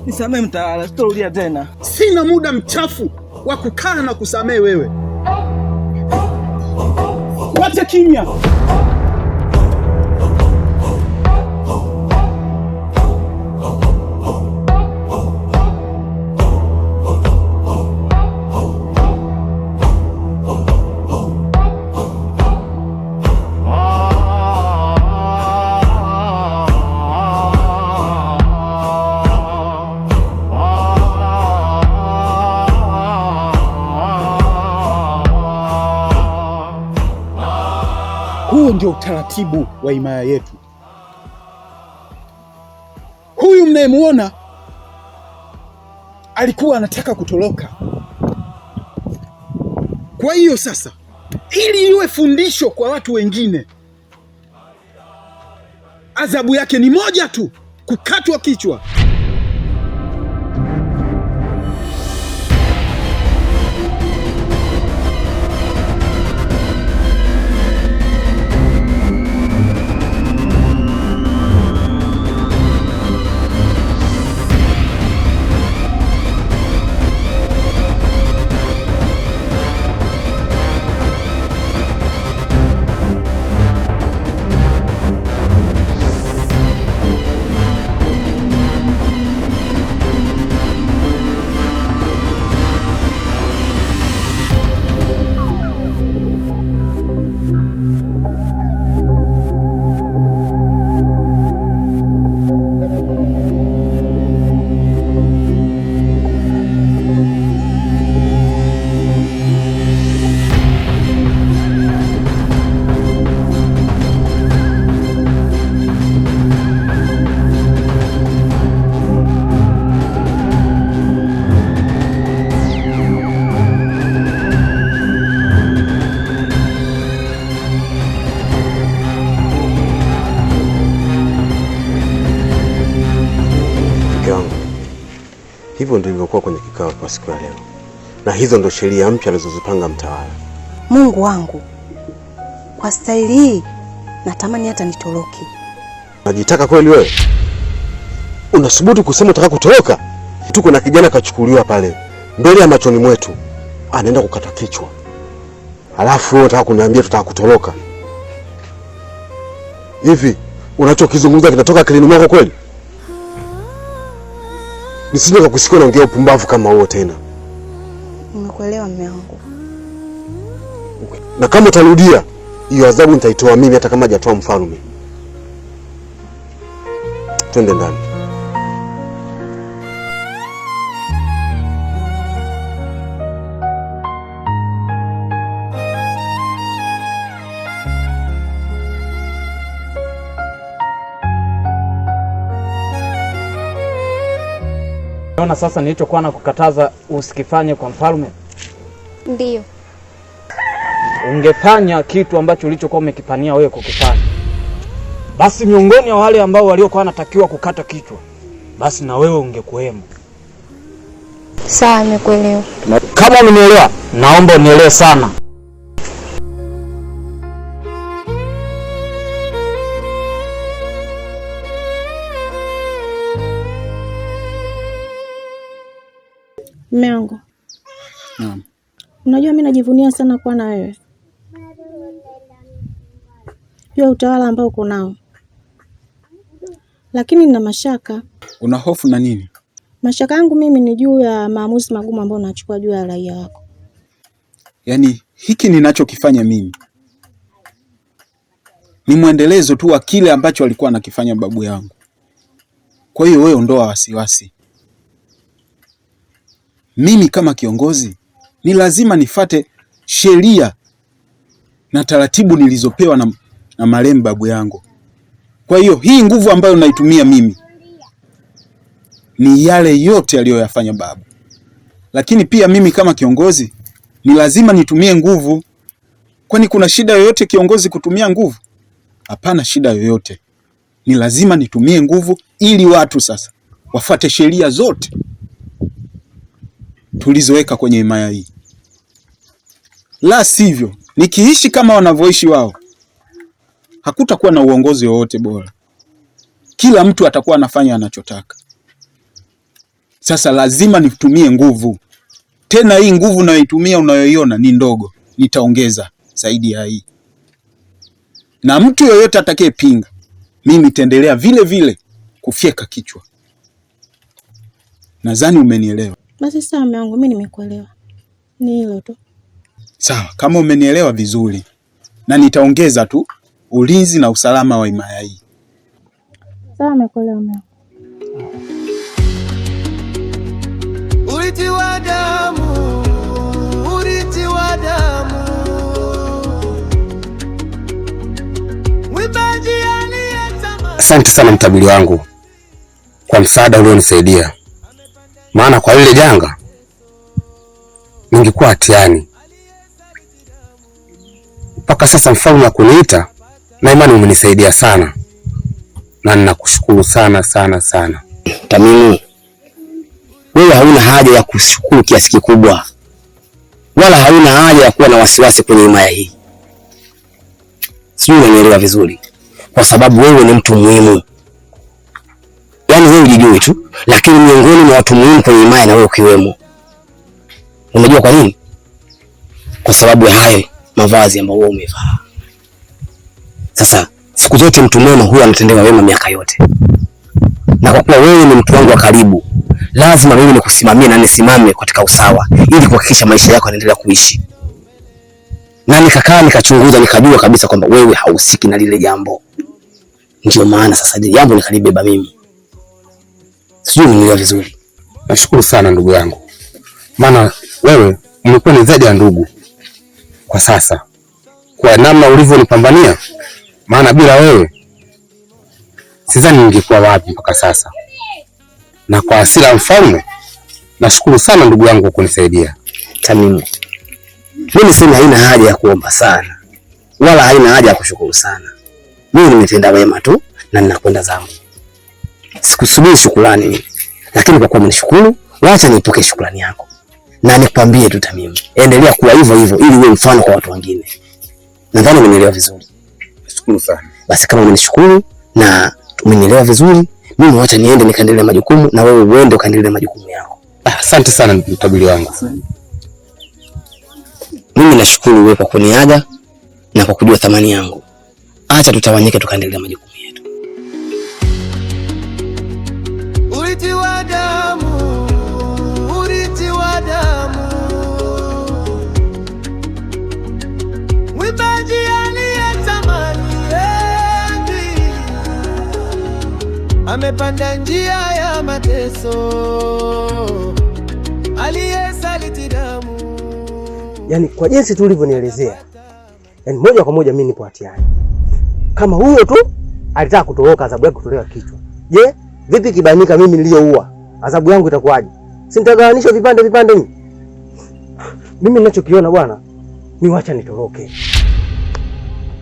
Nisamehe mtawala, sitarudia tena. Sina muda mchafu wa kukaa na kusamehe wewe. Wacha kimya. Huo ndio utaratibu wa himaya yetu. Huyu mnayemuona alikuwa anataka kutoroka. Kwa hiyo sasa, ili iwe fundisho kwa watu wengine, adhabu yake ni moja tu, kukatwa kichwa. Hivyo ndio ilivyokuwa kwenye kikao kwa siku ya leo, na hizo ndo sheria mpya alizozipanga mtawala. Mungu wangu, kwa staili hii natamani hata nitoroke. Unajitaka kweli wewe? Unasubutu kusema unataka kutoroka? Tuko na kijana kachukuliwa pale mbele ya machoni mwetu, anaenda kukata kichwa, alafu wewe unataka kuniambia tutaka kutoroka? Hivi unachokizungumza kinatoka akilini mwako kweli? Nisije kukusikia unaongea upumbavu kama huo tena. Nimekuelewa mume wangu. Na kama utarudia, hiyo adhabu nitaitoa mimi hata kama hajatoa mfalme. Twende ndani. Unaona sasa nilichokuwa nakukataza usikifanye kwa mfalme? Ndiyo. Ungefanya kitu ambacho ulichokuwa umekipania wewe kukifanya, basi miongoni mwa wale ambao waliokuwa wanatakiwa kukata kichwa, basi na wewe ungekuwemo. Sawa, nimekuelewa. Kama unielewa, naomba unielewe sana. Mume wangu. Naam. Unajua mimi najivunia sana kuwa na wewe. Jua utawala ambao uko nao. Lakini nina mashaka. Una hofu na nini? Mashaka yangu mimi ni juu ya maamuzi magumu ambayo unachukua juu ya raia wako. Yaani hiki ninachokifanya mimi ni mwendelezo tu wa kile ambacho alikuwa anakifanya babu yangu. Kwa hiyo wewe ondoa wasiwasi. Mimi kama kiongozi ni lazima nifate sheria na taratibu nilizopewa na marehemu babu yangu. Kwa hiyo hii nguvu ambayo naitumia mimi ni yale yote aliyoyafanya babu. Lakini pia mimi kama kiongozi ni lazima nitumie nguvu. Kwani kuna shida yoyote kiongozi kutumia nguvu? Hapana shida yoyote. Ni lazima nitumie nguvu ili watu sasa wafuate sheria zote tulizoweka kwenye himaya hii. La sivyo, nikiishi kama wanavyoishi wao, hakutakuwa na uongozi wowote bora. Kila mtu atakuwa anafanya anachotaka. Sasa lazima nitumie nguvu. Tena hii nguvu nayoitumia unayoiona ni ndogo, nitaongeza zaidi ya hii. Na mtu yoyote atakayepinga, mimi nitaendelea vile vile kufyeka kichwa. Nadhani umenielewa. Basi sawa mume wangu, mimi nimekuelewa. Ni hilo tu. Sawa, kama umenielewa vizuri. Na nitaongeza tu ulinzi na usalama wa himaya hii. Sawa, nimekuelewa mume wangu. Urithi wa damu, urithi wa damu. Mwimbaji aliyetamani. Asante sana mtabiri wangu kwa msaada ulionisaidia. Maana kwa lile janga ningekuwa hatiani. Mpaka sasa mfalme akuniita na imani umenisaidia sana. Na ninakushukuru sana sana sana. Tamimu, wewe hauna haja ya kushukuru kiasi kikubwa. Wala hauna haja ya kuwa na wasiwasi kwenye himaya hii. Sijui unanielewa vizuri. Kwa sababu wewe ni mtu muhimu. Yaani wewe unijui tu, lakini miongoni mwa watu muhimu kwenye himaya na wewe ukiwemo. Unajua kwa nini? Kwa sababu ya hayo mavazi ambayo wewe umevaa. Sasa siku zote mtu mwema huwa anatendewa wema miaka yote. Na kwa kuwa wewe ni mtu wangu wa karibu, lazima mimi nikusimamie na nisimame katika usawa ili kuhakikisha maisha yako yanaendelea kuishi. Na nikakaa nikachunguza nikajua kabisa kwamba wewe hausiki na lile jambo. Ndio maana sasa lile jambo nikalibeba mimi. Sijui unielewa vizuri. Nashukuru sana ndugu yangu. Maana wewe umekuwa ni zaidi ya ndugu kwa sasa. Kwa namna ulivyonipambania, maana bila wewe sidhani ningekuwa wapi mpaka sasa. Na kwa asili ya mfalme, nashukuru sana ndugu yangu kwa kunisaidia. Tamimu, mimi sina haina haja ya kuomba sana. Wala haina haja ya kushukuru sana. Mimi nimetenda wema tu na ninakwenda zangu. Sikusubiri shukrani mimi. Lakini kwa kuwa umenishukuru, wacha nipokee shukrani yako. Na nikwambie tu Tamimu, endelea kuwa hivyo hivyo ili uwe mfano kwa watu wengine. Nadhani umenielewa vizuri. Nashukuru sana. Basi kama umenishukuru na umenielewa vizuri, mimi wacha niende nikaendelee majukumu na wewe uende ukaendelee majukumu yako. Asante sana mtabiri wangu. Mimi nashukuru wewe kwa kuniaga na kwa kujua thamani yangu. Acha tutawanyike tukaendelee majukumu yetu. Urithi wa damu. amepanda njia ya mateso, aliyesaliti damu. Yaani kwa jinsi tu ulivyonielezea, yaani moja kwa moja mimi nipo hatiani. Kama huyo tu alitaka kutoroka, adhabu yake kutolewa kichwa. Je, vipi kibainika mimi niliyoua? Adhabu yangu itakuwaje? Si nitagawanishwa vipande vipande mimi? Mimi ninachokiona bwana, ni wacha nitoroke.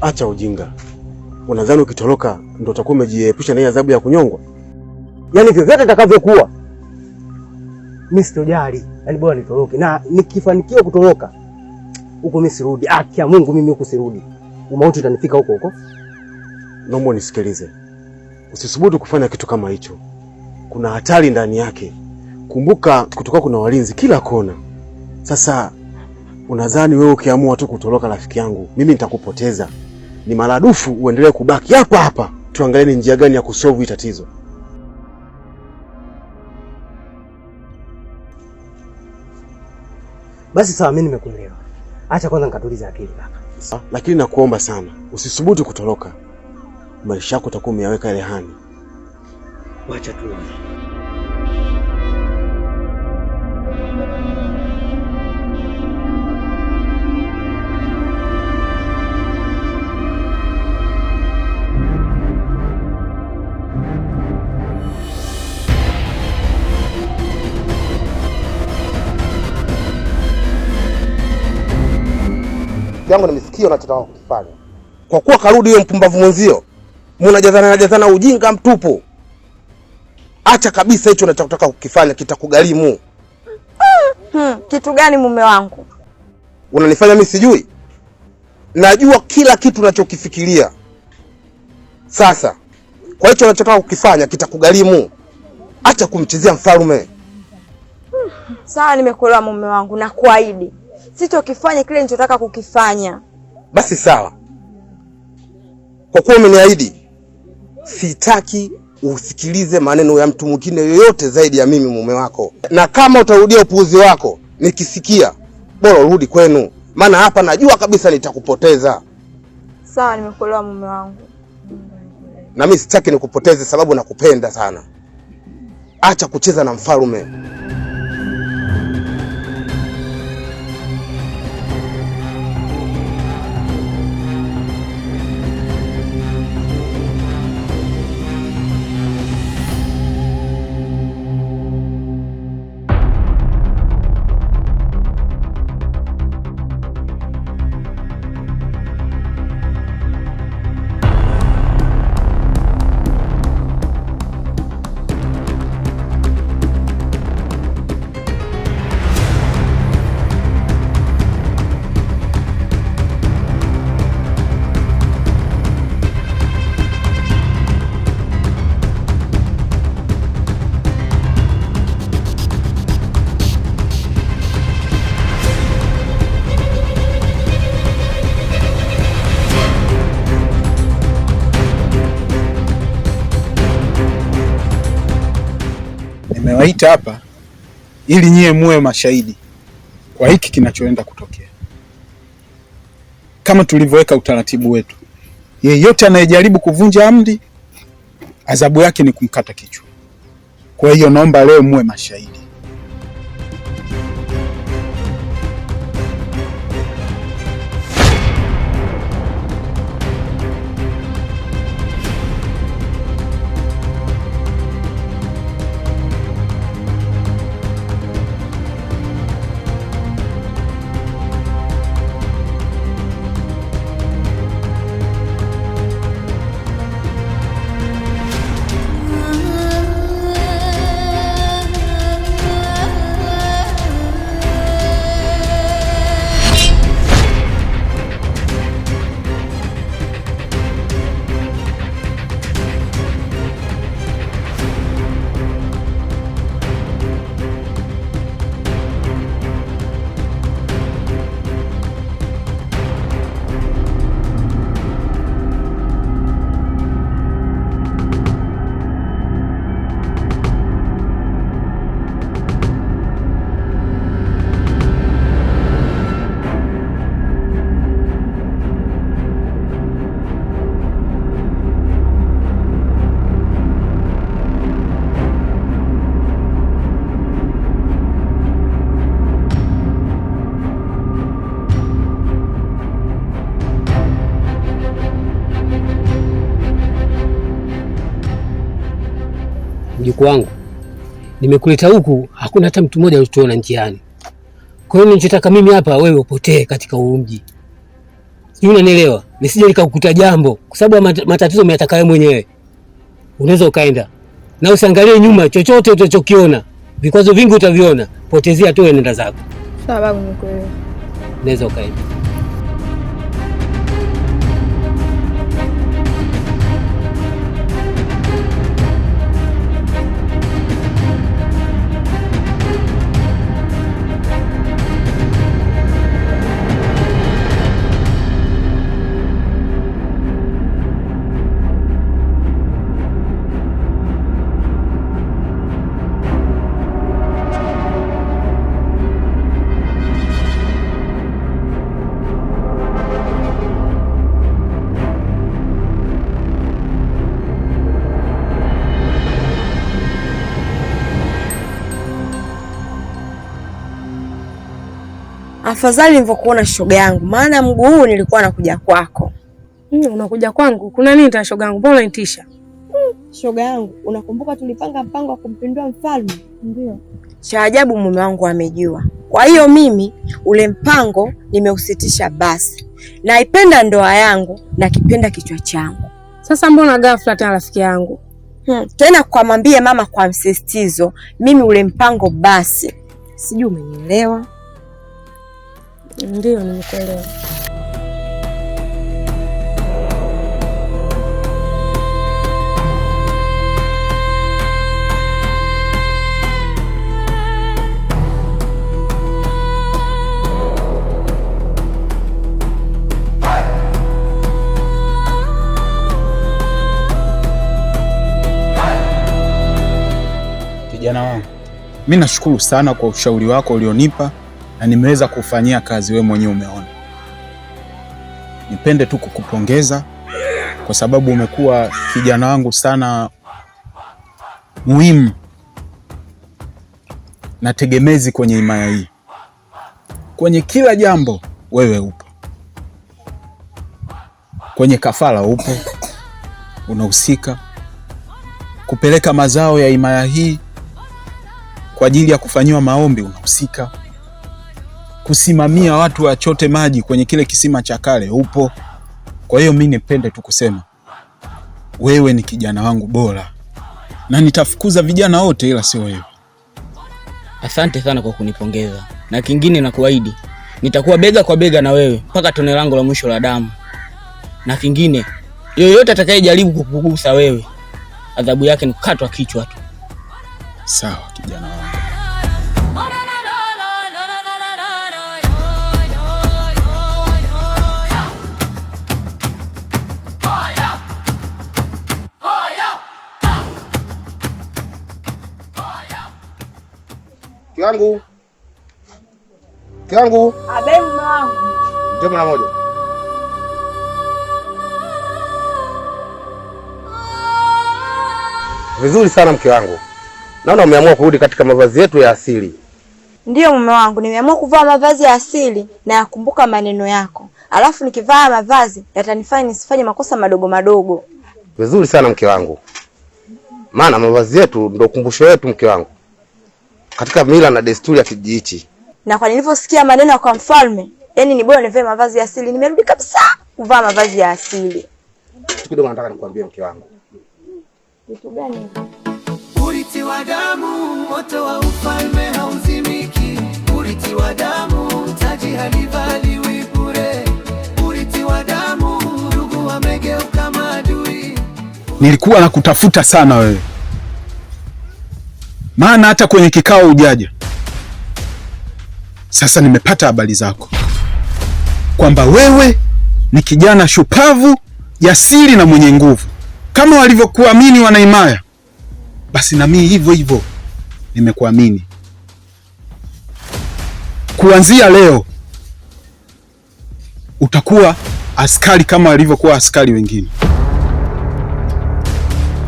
Acha ujinga. Unadhani ukitoroka ndio utakuwa umejiepusha na adhabu ya kunyongwa? Yaani vyovyote atakavyokuwa, mimi sitojali. Yaani bora nitoroke, na nikifanikiwa kutoroka huko mimi sirudi. Akia Mungu, mimi huko sirudi. Umauti utanifika huko huko. Naomba nisikilize. Usisubutu kufanya kitu kama hicho. Kuna hatari ndani yake. Kumbuka kutoka kuna walinzi kila kona. Sasa unadhani wewe ukiamua tu kutoroka, rafiki yangu, mimi nitakupoteza? Ni maradufu uendelee kubaki hapa hapa. Tuangalie ni njia gani ya kusolve tatizo. Basi sawa, mimi nimekuelewa. Acha kwanza nikatulize akili kaka. Lakini nakuomba sana, usisubutu kutoroka. Maisha yako utakuwa umeyaweka rehani. Wacha tu. yangu nimesikia unachotaka kukifanya. Kwa kuwa karudi yule mpumbavu mwenzio, mnajazana ujinga mtupu. Acha kabisa hicho unachotaka kukifanya, kitakugharimu. Kitu gani mume wangu? Unanifanya mimi sijui? Najua kila kitu unachokifikiria. Sasa, kwa hicho unachotaka kukifanya kitakugharimu. Acha kumchezea mfalme. Sawa, nimekuelewa mume wangu, na kuahidi sitokifanya kile nilichotaka kukifanya. Basi sawa. Kwa kuwa umeniahidi, sitaki usikilize maneno ya mtu mwingine yoyote zaidi ya mimi mume wako. Na kama utarudia upuuzi wako, nikisikia, bora urudi kwenu. Maana hapa najua kabisa nitakupoteza. Sawa, nimekuelewa mume wangu. Na mimi sitaki nikupoteze sababu nakupenda sana. Acha kucheza na mfalme. Nimewaita hapa ili nyie muwe mashahidi kwa hiki kinachoenda kutokea. Kama tulivyoweka utaratibu wetu, yeyote anayejaribu kuvunja amri, adhabu yake ni kumkata kichwa. Kwa hiyo naomba leo muwe mashahidi. mjukuu wangu, nimekuleta huku, hakuna hata mtu mmoja utuona njiani. Kwa hiyo ninachotaka mimi hapa, wewe upotee katika huu mji. Sijui unanielewa? Nisije nikakukuta jambo, kwa sababu matatizo umeyataka wewe mwenyewe. Unaweza ukaenda na usiangalie nyuma, chochote utachokiona, vikwazo vingi utaviona, potezea tu, nenda zako. Sawa babu, nikuelewa. Unaweza ukaenda. Afadhali nilivyokuona shoga yangu, maana mguu huu nilikuwa nakuja kwako. Unakuja kwangu? Kuna nini ta shoga yangu? Mbona unanitisha? Shoga yangu, unakumbuka tulipanga mpango wa kumpindua mfalme? Ndio. Cha ajabu mume wangu amejua. Kwa hiyo mimi ule mpango nimeusitisha basi. Naipenda ndoa yangu na kipenda kichwa changu. Sasa mbona ghafla tena rafiki yangu? Tena kwa mwambie mama kwa msisitizo, mimi ule mpango basi. Sijui umenielewa? Ndio, nimekuelewa. Kijana wangu, mimi nashukuru sana kwa ushauri wako ulionipa na nimeweza kufanyia kazi, wewe mwenyewe umeona. Nipende tu kukupongeza kwa sababu umekuwa kijana wangu sana muhimu na tegemezi kwenye himaya hii. Kwenye kila jambo wewe upo. Kwenye kafara upo, unahusika kupeleka mazao ya himaya hii kwa ajili ya kufanyiwa maombi, unahusika kusimamia watu wachote maji kwenye kile kisima cha kale, upo. Kwa hiyo mimi nipende tu kusema wewe ni kijana wangu bora na nitafukuza vijana wote ila sio wewe. Asante sana kwa kunipongeza, na kingine na kuahidi nitakuwa bega kwa bega na wewe mpaka tone langu la mwisho la damu. Na kingine, yoyote atakayejaribu kukugusa wewe, adhabu yake ni kukatwa kichwa tu. Sawa kijana wangu. Kiwangu. Kiwangu. Abe mume wangu. Njoo mara moja. Vizuri sana mke wangu. Naona umeamua kurudi katika mavazi yetu ya asili. Ndiyo mume wangu, nimeamua kuvaa mavazi ya asili na yakumbuka maneno yako. Alafu nikivaa mavazi yatanifanya nisifanye makosa madogo madogo. Vizuri sana mke wangu. Maana mavazi yetu ndio ukumbusho wetu mke wangu, katika mila na desturi ya kijiji hichi. Na kwa nilivyosikia maneno kwa mfalme, yani ni bora nivae mavazi ya asili, nimerudi kabisa kuvaa mavazi ya asili. Kidogo nataka nikwambie mke wangu. Kitu gani? Urithi wa damu, moto wa ufalme hauzimiki. Urithi wa damu, taji halivaliwi bure. Urithi wa damu, ndugu wamegeuka maadui. Nilikuwa nakutafuta sana wewe, maana hata kwenye kikao hujaja. Sasa nimepata habari zako kwamba wewe ni kijana shupavu, jasiri na mwenye nguvu. Kama walivyokuamini wanaimaya, basi na mimi hivyo hivyo nimekuamini. Kuanzia leo utakuwa askari kama walivyokuwa askari wengine,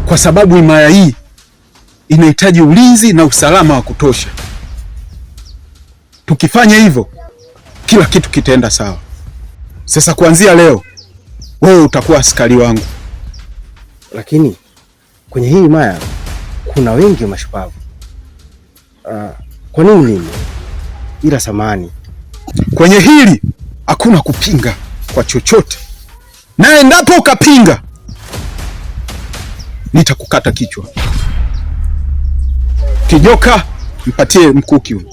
kwa sababu himaya hii inahitaji ulinzi na usalama wa kutosha. Tukifanya hivyo, kila kitu kitaenda sawa. Sasa kuanzia leo wewe utakuwa askari wangu. Lakini kwenye hii himaya kuna wengi mashupavu. Kwa nini mimi? Ila samani, kwenye hili hakuna kupinga kwa chochote, na endapo ukapinga nitakukata kichwa. Kijoka, mpatie mkuki huyu.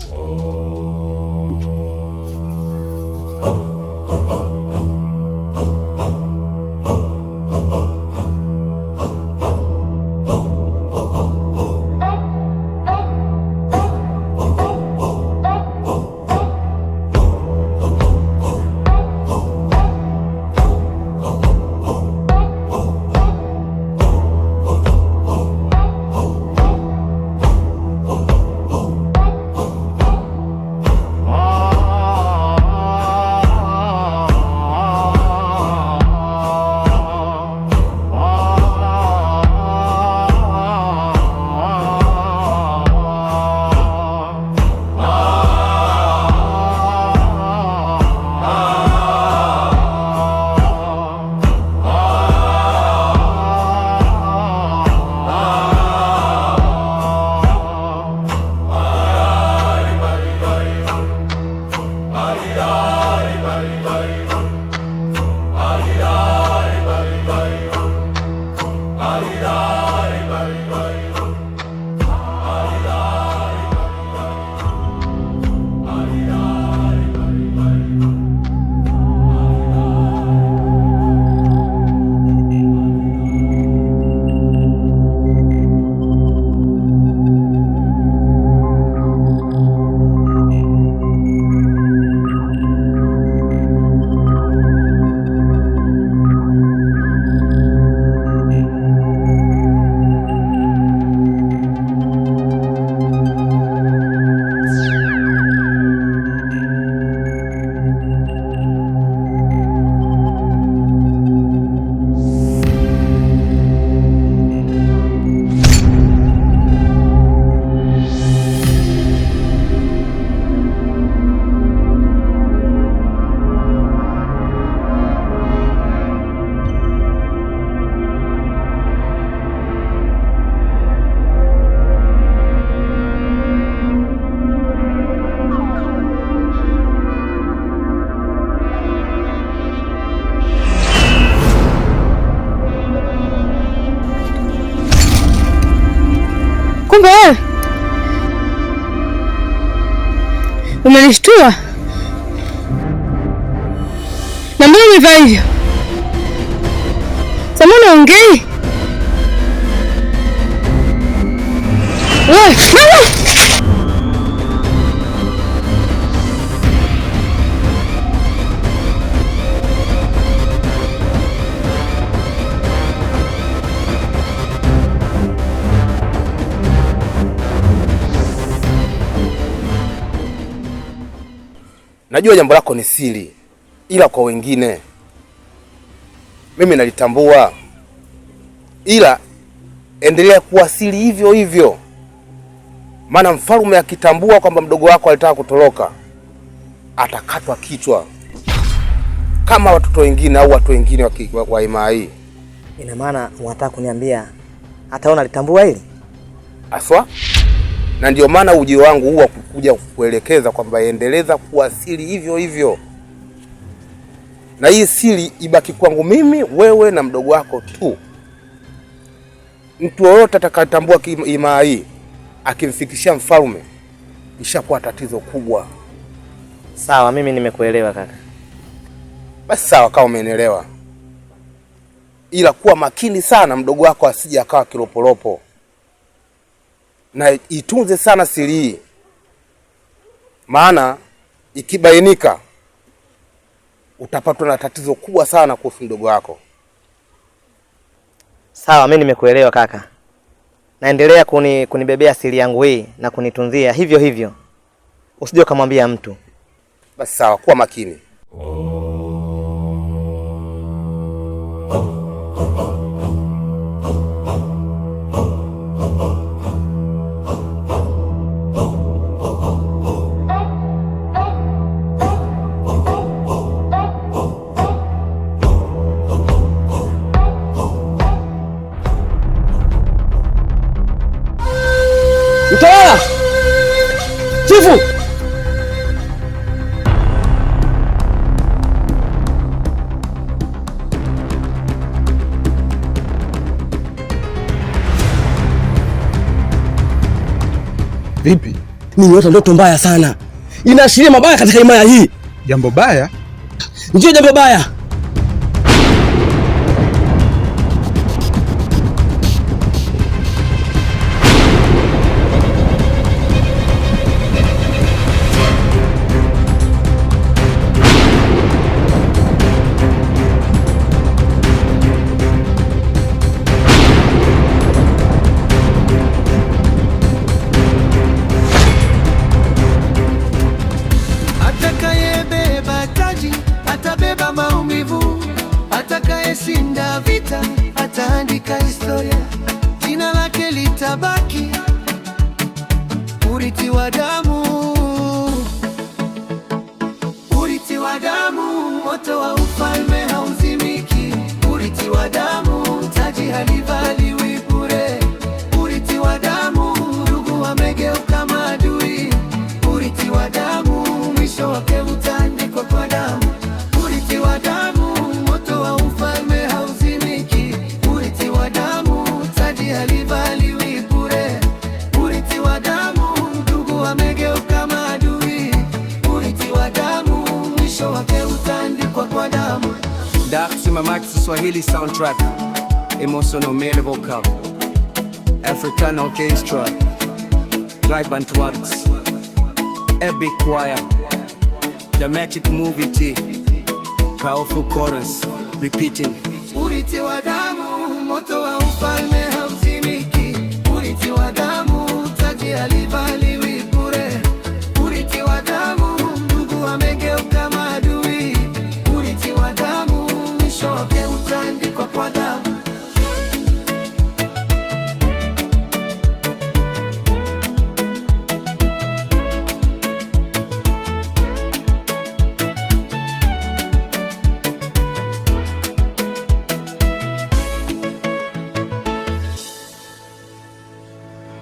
Kumbe wewe umenishtua. Na mbona umevaa hivyo? Samona ongei. Wewe, mama! Najua jambo lako ni siri, ila kwa wengine mimi nalitambua, ila endelea kuwa siri hivyo hivyo, maana mfalme akitambua kwamba mdogo wako alitaka kutoroka atakatwa kichwa kama watoto wengine au watu wengine wa imaa hii. Ina maana unataka kuniambia hata ona alitambua hili? Aswa, na ndio maana ujio wangu huwa kukuja kukuelekeza kwamba endeleza kuwa siri hivyo hivyo, na hii siri ibaki kwangu mimi, wewe na mdogo wako tu. Mtu yoyote atakayetambua imaa hii akimfikishia mfalme ishakuwa tatizo kubwa. Sawa, mimi nimekuelewa kaka. Basi sawa, kama umenielewa, ila kuwa makini sana mdogo wako asije akawa kilopolopo, na itunze sana siri hii, maana ikibainika utapatwa na tatizo kubwa sana kuhusu mdogo wako. Sawa, mimi nimekuelewa kaka. Naendelea kunibebea siri yangu hii na kunitunzia hivyo hivyo. Usije kumwambia mtu. Basi sawa, kuwa makini. maumivu. Vipi? Nimeota ndoto mbaya sana, inaashiria mabaya katika himaya hii. Jambo baya? Ndio, jambo baya. Atakayebeba taji atabeba maumivu, atakayeshinda vita ataandika historia, jina lake litabaki urithi wa damu, urithi wa damu, moto wa ufalme hauzimiki, urithi wa damu, taji halivaliwi bure, urithi wa damu, ndugu wamegeuka maadui, urithi wa damu, mwisho wake utaandikwa kwa damu, urithi wa damu, moto wa ufalme hauzimiki, urithi wa damu, taji halivaliwi bure, urithi wa damu, ndugu wamegeuka maadui, urithi wa damu, mwisho wake utaandikwa kwa damu. Dark Simamax Swahili soundtrack, emotional male vocal, African orchestra, Tribe and Twags, epic choir, the magic movie T, powerful chorus, repeating. Urithi wa damu